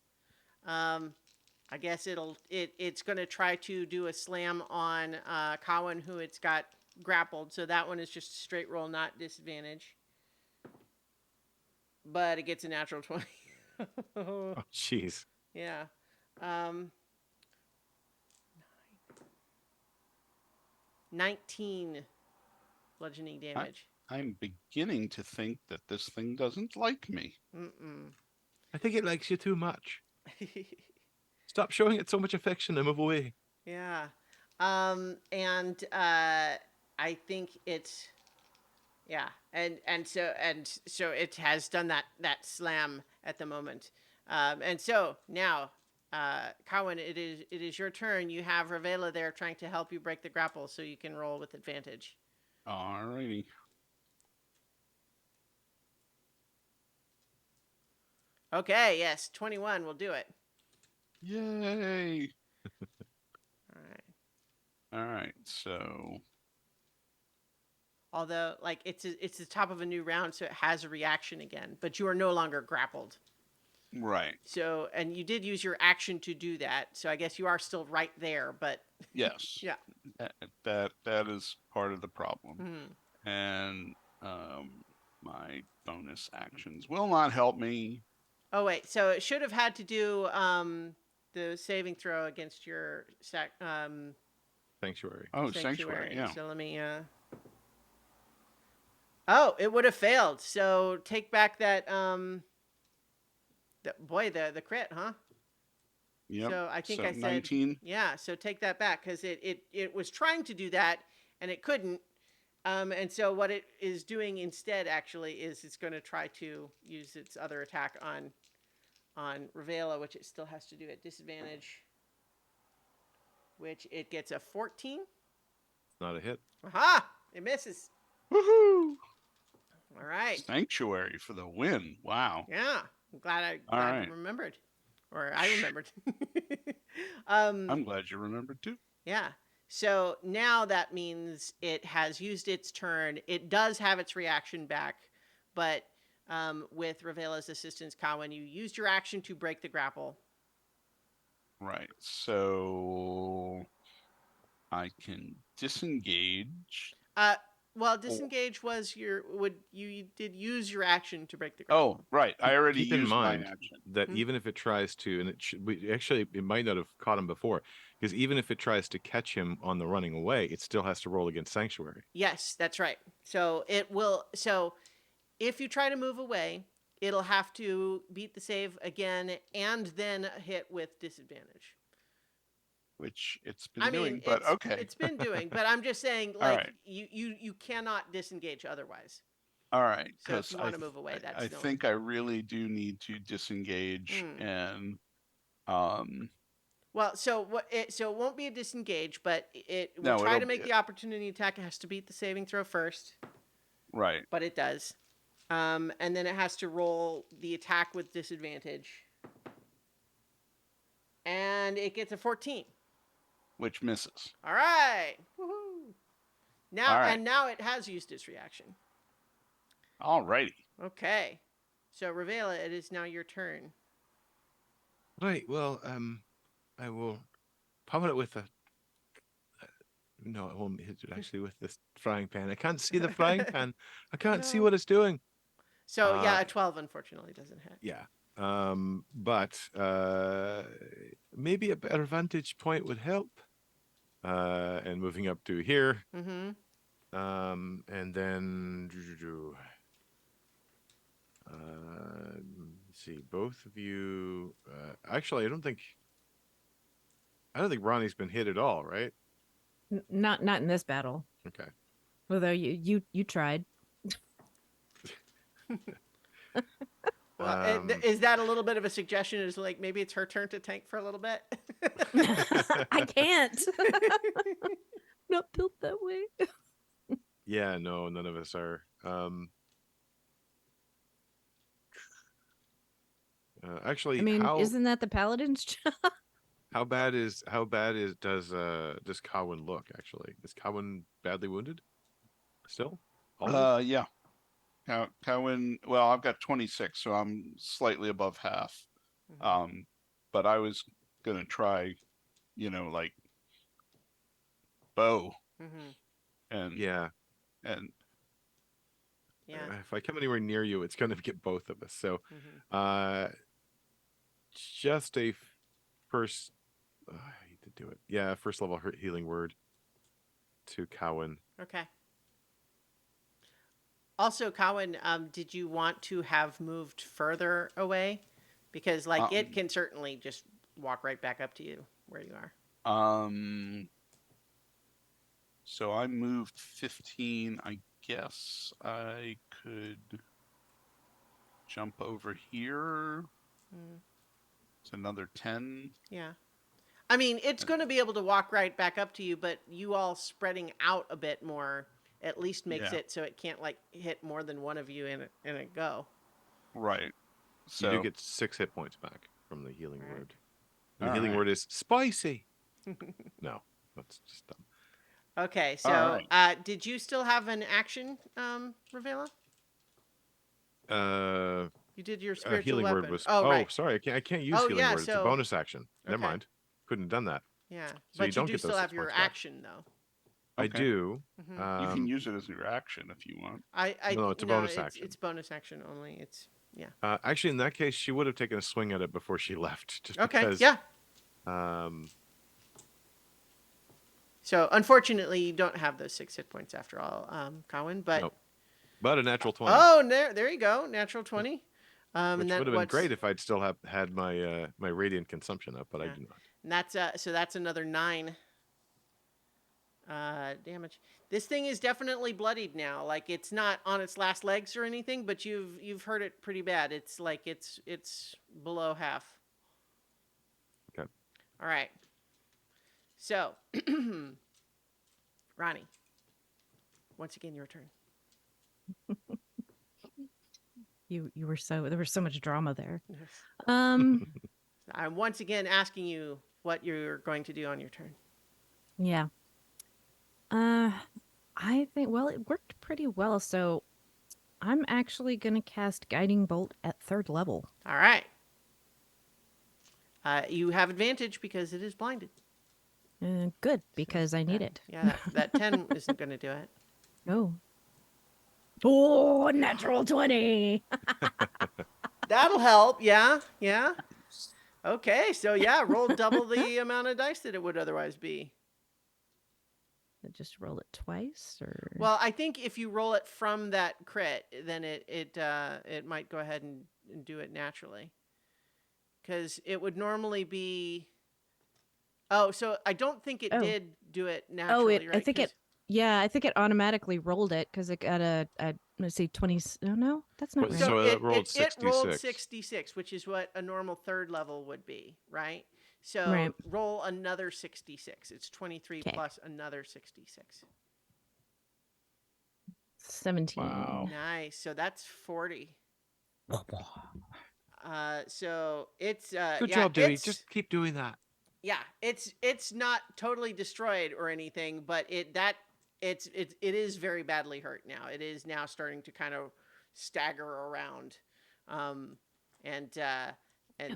I guess it's going to try to do a slam on Cowan, who it's got grappled. So that one is just a straight roll, not disadvantage. But it gets a natural 20. Oh, jeez. Yeah. 19 bludgeoning damage. I'm beginning to think that this thing doesn't like me. I think it likes you too much. Stop showing it so much affection and move away. Yeah. And I think it's yeah. And so it has done that slam at the moment. And so now Cowan, it is your turn. You have Ravela there trying to help you break the grapple, so you can roll with advantage. All righty. Okay, yes, 21 will do it. Yay! All right. All right, so Although, like, it's the top of a new round, so it has a reaction again, but you are no longer grappled. right, So, and you did use your action to do that, so I guess you are still right there, but yes, yeah. that is part of the problem, Mhm. and my bonus actions will not help me. Oh wait, so it should have had to do the saving throw against your Sanctuary. Oh, sanctuary, sanctuary. yeah. So let me Oh, it would have failed. So take back that boy, the crit, huh? Yep. So I think So I said 19. yeah, so take that back cuz it was trying to do that and it couldn't. And so what it is doing instead actually is it's going to try to use its other attack on Ravela, which it still has to do at disadvantage, which it gets a 14. It's not a hit. Aha! It misses. Woohoo! All right. Sanctuary for the win. Wow. Yeah. I'm glad All I right. remembered. Or I Shh. remembered. I'm glad you remembered too. Yeah. So now that means it has used its turn. It does have its reaction back, but with Ravela's assistance, Cowan, you used your action to break the grapple. Right. So I can disengage. Uh, well, Or, disengage was you did use your action to break the oh, grapple. right. I already Keep in used my mind action. that Hmm? even if it tries to, and it might not have caught him before, because even if it tries to catch him on the running away, it still has to roll against Sanctuary. Yes, that's right. So it will. So if you try to move away, it'll have to beat the save again and then hit with disadvantage. Which it's been I mean, doing, but okay. it's been doing, but I'm just saying, All like right. you cannot disengage otherwise. All right. So if Because you want to move away, I that's the only. think I really do need to disengage Mm. and um Well, so it won't be a disengage, but it will no, try it'll to be make it. the opportunity attack. It has to beat the saving throw first, Right. but it does. And then it has to roll the attack with disadvantage, and it gets a 14. Which misses. All right. Woohoo. All Now right. and now it has used its reaction. All righty. Okay. So Ravela, it is now your turn. Right. Well, I will pommel it with a. No, I won't hit it actually with this frying pan. I can't see the frying pan. I can't see No. what it's doing. So yeah, a 12 unfortunately doesn't hit. Yeah. But maybe a better vantage point would help. And moving up to here. Mm-hmm. And then let's see, both of you. Actually, I don't think Ronnie's been hit at all, right? Not in this battle. Okay. Although you tried. Well, Um, is that a little bit of a suggestion? Is like maybe it's her turn to tank for a little bit? I can't. Not built that way. yeah, no, none of us are. Actually, I mean, isn't that the paladin's job? how bad does Cowan look? Actually, is Cowan badly wounded? Still, always. Yeah. Cowan, well, I've got 26, so I'm slightly above half. But I was gonna try, like bow Mm-hmm. and Yeah. and Yeah. If I come anywhere near you, it's going to get both of us. So, Mm-hmm. uh, just a first. I hate to do it. Yeah, first level healing word to Cowan. Okay. Also, Cowan, did you want to have moved further away? Because like it um, can certainly just walk right back up to you where you are. so I moved 15. I guess I could jump over here. Mm, It's another 10. yeah. I mean, it's going to be able to walk right back up to you, but you all spreading out a bit more at least makes Yeah, it so it can't like hit more than one of you in a go. right. So You do get 6 hit points back from the healing All right. word. And the All healing right. word is spicy. No, that's just dumb. Okay, All so right. did you still have an action, Ravela? Uh, You did your spiritual healing word weapon. was. Oh, Oh, right. sorry, I can't use Oh, healing yeah. word. It's a So bonus action. Never okay, mind. Couldn't have done that. yeah, So you but you don't do get still those have 6 your points back. action though. I Okay. do. Hmm. You can use it as your action if you want. No, it's a bonus action. It's bonus action only. It's yeah. Actually, in that case, she would have taken a swing at it before she left, just Okay, because. yeah. Um, So unfortunately, you don't have those 6 hit points after all, Colin. But no, but a natural 20, oh, there you go, natural 20. And which that would have been what's great if I'd still had my my radiant consumption up, but I yeah, do not. and that's so that's another 9 damage. This thing is definitely bloodied now. Like it's not on its last legs or anything, but you've hurt it pretty bad. It's like it's below half. Okay. All right. So, Ronnie, once again your turn. You were there was so much drama there. Um, I'm once again asking you what you're going to do on your turn. yeah. I think it worked pretty well. So I'm actually gonna cast Guiding Bolt at 3rd level. All right. You have advantage because it is blinded. Good, because I need that, it. Yeah, that 10 isn't going to do it. Oh. Oh, natural 20. That'll help. Yeah, yeah. Okay, so yeah, roll double the amount of dice that it would otherwise be. Just roll it twice, or Well, I think if you roll it from that crit, then it might go ahead and do it naturally. Because it would normally be. Oh, so I don't think it did do it naturally, right? I think it. Yeah, I think it automatically rolled it because it got a let's see 20. Oh no, that's not right. So So it rolled rolled 66. 66, which is what a normal 3rd level would be, right? So Right. roll another 66. It's 23 'Kay. plus another 66. 17. Wow. Nice. So that's 40. So it's Good yeah, job, Dewey. it's Just keep doing that. yeah, it's not totally destroyed or anything, but it is very badly hurt now. It is now starting to kind of stagger around, and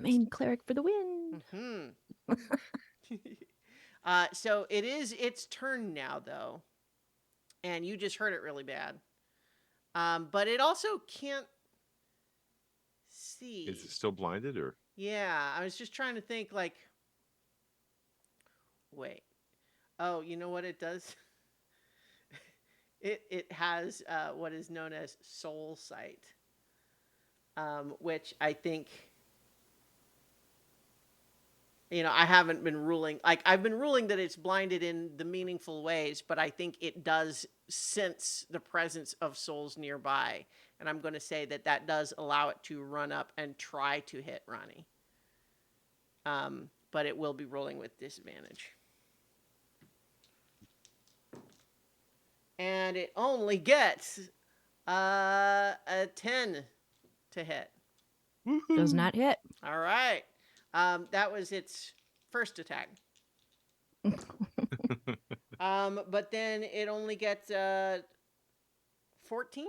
Main cleric for the win. hmm so it is its turn now though, and you just hurt it really bad. But it also can't see. Is it still blinded or? Yeah, I was just trying to think like wait. Oh, you know what it does? It has what is known as soul sight, which I think I haven't been ruling. Like I've been ruling that it's blinded in the meaningful ways, but I think it does sense the presence of souls nearby, and I'm going to say that does allow it to run up and try to hit Ronnie. But it will be rolling with disadvantage. And it only gets a 10 to hit. Does not hit. All right. That was its first attack. But then it only gets 14.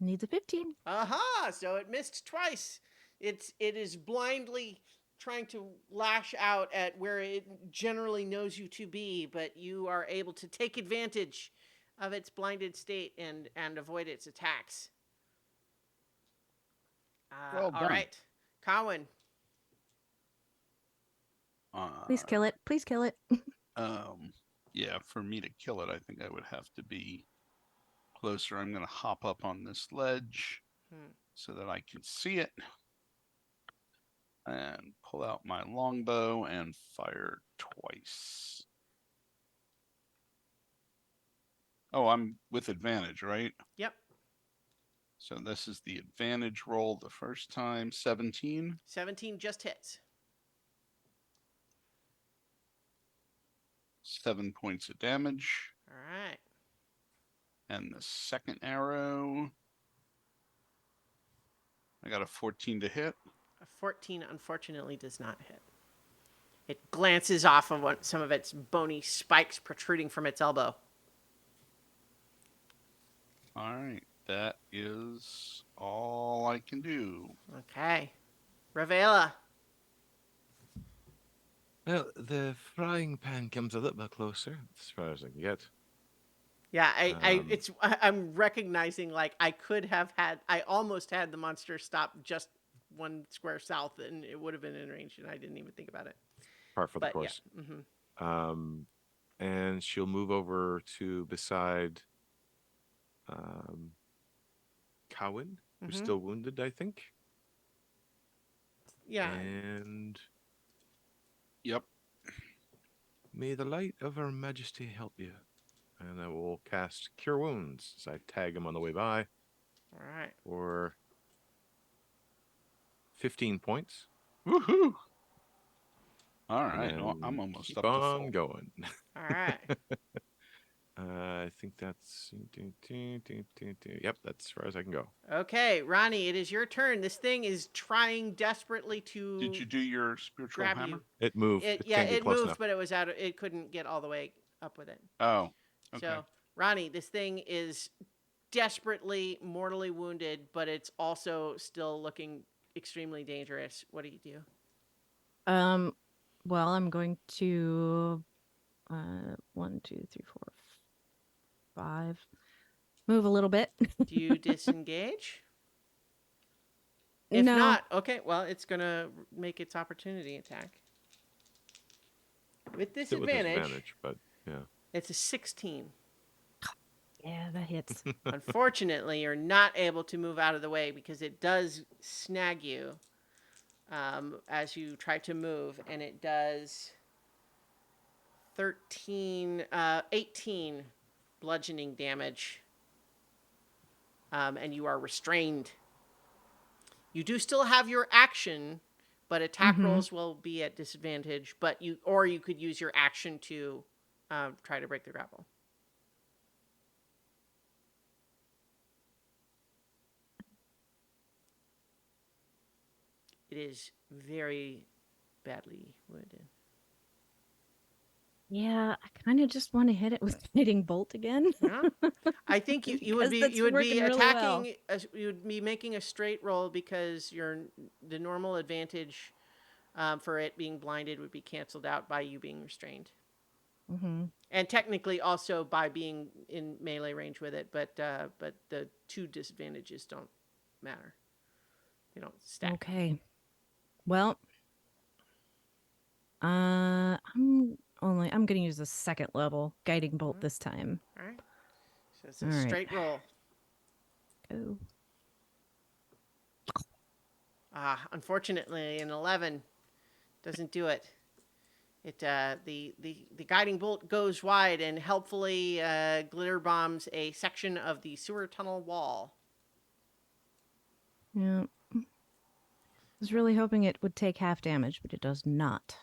Needs a 15. Aha! So it missed twice. It is blindly trying to lash out at where it generally knows you to be, but you are able to take advantage of its blinded state and avoid its attacks. Well all done. right, Cowan. Please kill it. Please kill it. Yeah, for me to kill it, I think I would have to be closer. I'm going to hop up on this ledge so that I can see it and pull out my longbow and fire twice. Oh, I'm with advantage, right? Yep. So this is the advantage roll the first time, 17. 17 just hits. 7 points of damage. All right. And the second arrow, I got a 14 to hit. A 14 unfortunately does not hit. It glances off of some of its bony spikes protruding from its elbow. All right. That is all I can do. Okay. Ravela. Well, the frying pan comes a little bit closer, as far as I can get. Yeah, Um, I'm recognizing like I almost had the monster stop just one square south and it would have been in range and I didn't even think about it. Par for the But yeah. course. And she'll move over to beside Cowan, who's Mm-hmm. still wounded, I think. Yeah. And Yep. may the light of Her Majesty help you. And I will cast Cure Wounds as I tag him on the way by All right. for 15 points. Woohoo! All And right. Well, then I'm almost keep up to on full. going. All right. I think that's... Yep, that's as far as I can go. Okay, Ronnie, it is your turn. This thing is trying desperately to Did you do your spiritual grab hammer? you. It moved. It can't get It close moved, enough. but it couldn't get all the way up with it. Oh, okay. So, Ronnie, this thing is desperately mortally wounded, but it's also still looking extremely dangerous. What do you do? Well, I'm going to 1, 2, 3, 4, 5. Move a little bit. Do you disengage? If No. not, okay, well, it's going to make its opportunity attack. With Still with disadvantage, disadvantage, but yeah. it's a 16. Yeah, that hits. Unfortunately, you're not able to move out of the way because it does snag you as you try to move, and it does 18 bludgeoning damage, and you are restrained. You do still have your action, but attack rolls will be at disadvantage. But you could use your action to try to break the grapple. It is very badly wounded. Yeah, I kind of just want to hit it with Guiding Bolt again. Yeah, I think you would Because that's be working really well. attacking. You would be making a straight roll because the normal advantage for it being blinded would be canceled out by you being restrained, and technically also by being in melee range with it. But the two disadvantages don't matter. They don't stack. Okay. Well, I'm going to use the second level Guiding Bolt this time. All right. So it's a All right. straight roll. Go. Unfortunately, an 11 doesn't do it. It the guiding bolt goes wide and helpfully glitter bombs a section of the sewer tunnel wall. Yeah. I was really hoping it would take half damage, but it does not.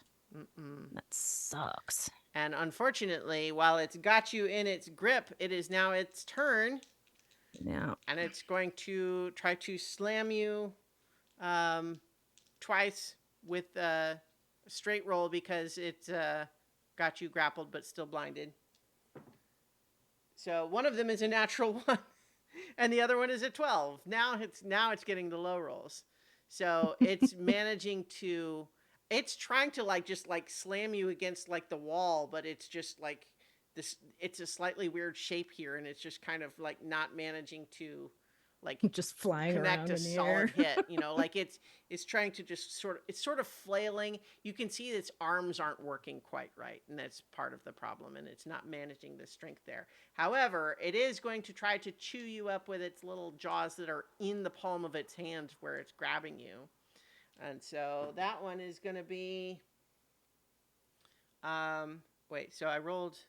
That sucks. And unfortunately, while it's got you in its grip, it is now its turn. Yeah. And it's going to try to slam you twice with a straight roll because it's got you grappled but still blinded. So one of them is a natural 1 and the other one is a 12. Now it's getting the low rolls. So it's managing to it's trying to just slam you against the wall, but it's just this it's a slightly weird shape here and it's just kind of not managing to just flying connect around a in the solid air. hit. It's trying to just sort of flailing. You can see its arms aren't working quite right, and that's part of the problem, and it's not managing the strength there. However, it is going to try to chew you up with its little jaws that are in the palm of its hand where it's grabbing you. And so that one is going to be so I rolled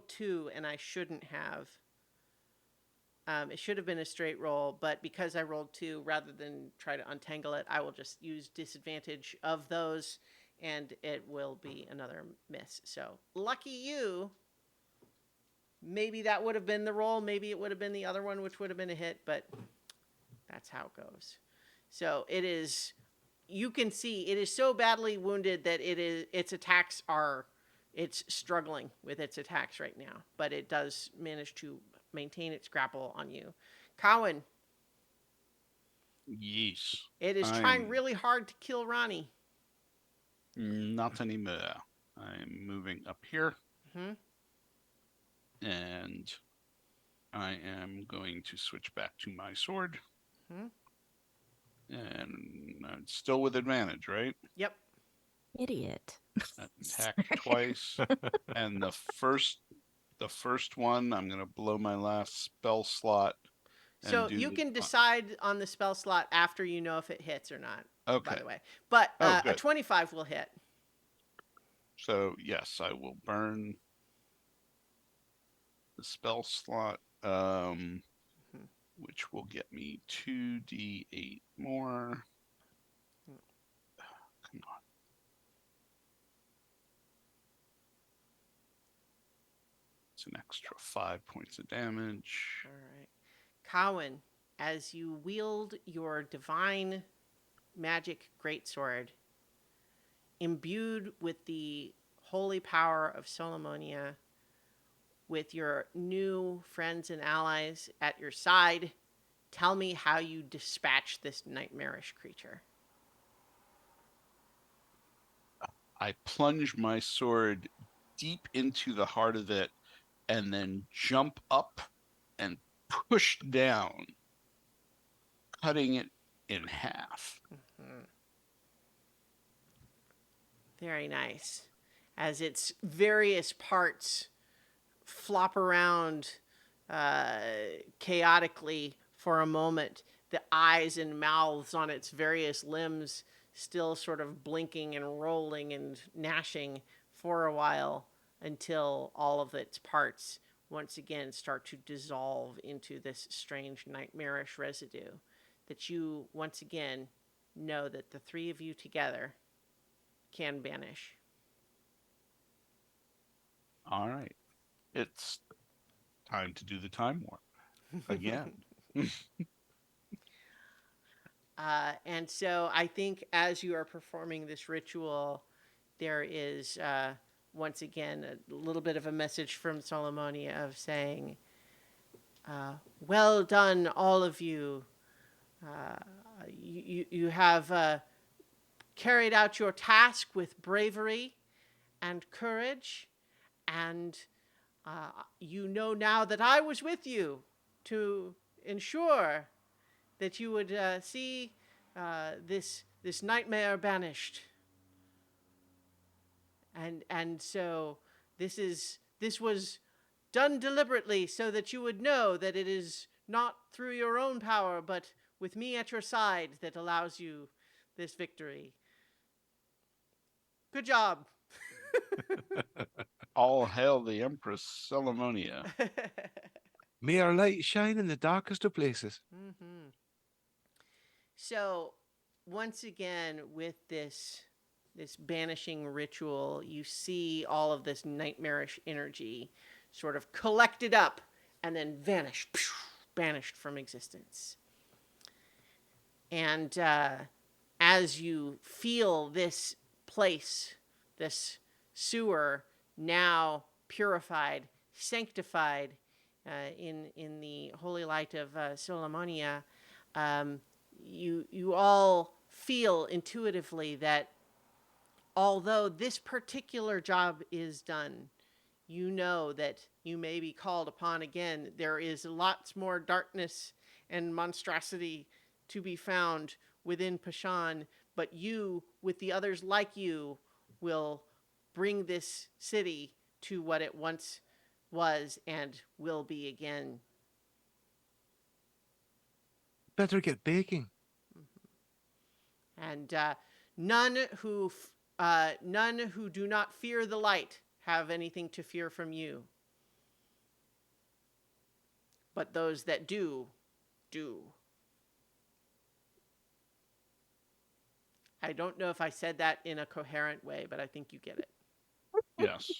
2 and I shouldn't have. It should have been a straight roll, but because I rolled 2, rather than try to untangle it, I will just use disadvantage of those, and it will be another miss. So, lucky you. Maybe that would have been the roll. Maybe it would have been the other one, which would have been a hit, but That's how it goes. So it is. You can see it is so badly wounded that its attacks are. It's struggling with its attacks right now, but it does manage to maintain its grapple on you. Cowan, Yes. it is trying I'm really hard to kill Ronnie. not anymore. I'm moving up here, Hmm. and I am going to switch back to my sword. Hmm. And still with advantage, right? Yep. Idiot. Attack Sorry. twice. And the first one, I'm gonna blow my last spell slot and So do you the can decide on the spell slot after you know if it hits or not. By okay. the way, but Oh, a good. 25 will hit. So yes, I will burn the spell slot, Mhm. which will get me 2d8 more. Come on. It's an extra 5 points of damage. All right. Cowan, as you wield your divine magic greatsword, imbued with the holy power of Solomonia, with your new friends and allies at your side, tell me how you dispatch this nightmarish creature. I plunge my sword deep into the heart of it and then jump up and push down, cutting it in half. Hmm. Very nice. As its various parts flop around uh, chaotically for a moment, the eyes and mouths on its various limbs still sort of blinking and rolling and gnashing for a while until all of its parts once again start to dissolve into this strange nightmarish residue that you once again know that the three of you together can banish. All right. It's time to do the time warp again. And so I think as you are performing this ritual, there is once again a little bit of a message from Solomonia of saying, "Well done, all of you. Uh, you have carried out your task with bravery and courage, and you know now that I was with you to ensure that you would see this nightmare banished. And so this was done deliberately so that you would know that it is not through your own power, but with me at your side that allows you this victory. Good job." All hail the Empress Solomonia. May our light shine in the darkest of places. Mm-hmm. So, once again, with this banishing ritual, you see all of this nightmarish energy sort of collected up and then vanish, banished from existence. And as you feel this place, this sewer, now purified, sanctified in the holy light of Solomonia, um, you all feel intuitively that although this particular job is done, you know that you may be called upon again. There is lots more darkness and monstrosity to be found within Pashan, but you, with the others like you, will bring this city to what it once was and will be again. Better get baking. And none who do not fear the light have anything to fear from you. But those that do, do. I don't know if I said that in a coherent way, but I think you get it. Yes.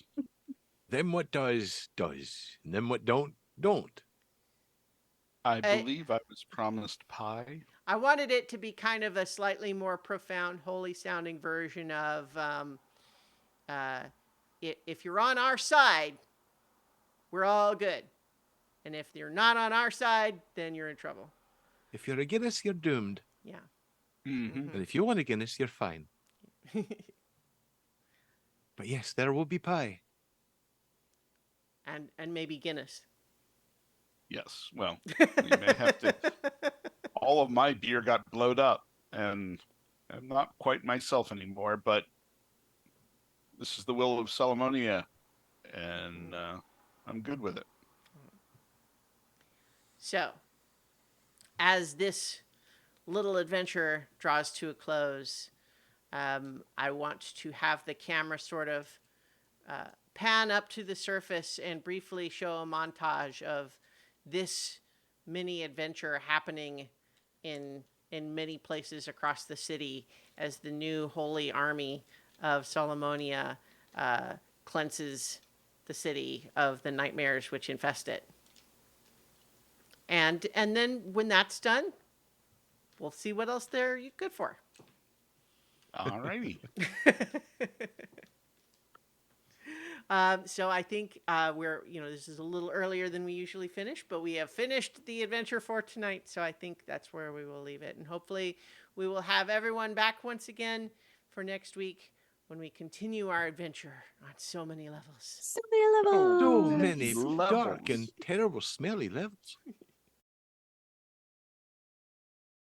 Them what does, does. And them what don't, don't. I I, believe I was promised pie. I wanted it to be kind of a slightly more profound, holy sounding version of if you're on our side, we're all good. And if you're not on our side, then you're in trouble. If you're a Guinness, you're doomed. Yeah. Mm-hmm. And if you want a Guinness, you're fine. But yes, there will be pie. and maybe Guinness. Yes. Well, we may have to. All of my beer got blowed up, and I'm not quite myself anymore. But this is the will of Salomonia, and I'm good with it. So, as this little adventure draws to a close, I want to have the camera sort of pan up to the surface and briefly show a montage of this mini adventure happening in many places across the city as the new holy army of Solomonia cleanses the city of the nightmares which infest it. And then when that's done, we'll see what else they're good for. All righty. So I think this is a little earlier than we usually finish, but we have finished the adventure for tonight. So I think that's where we will leave it. And hopefully we will have everyone back once again for next week when we continue our adventure on so many levels. So many levels. So many Levels. dark and terrible, smelly levels.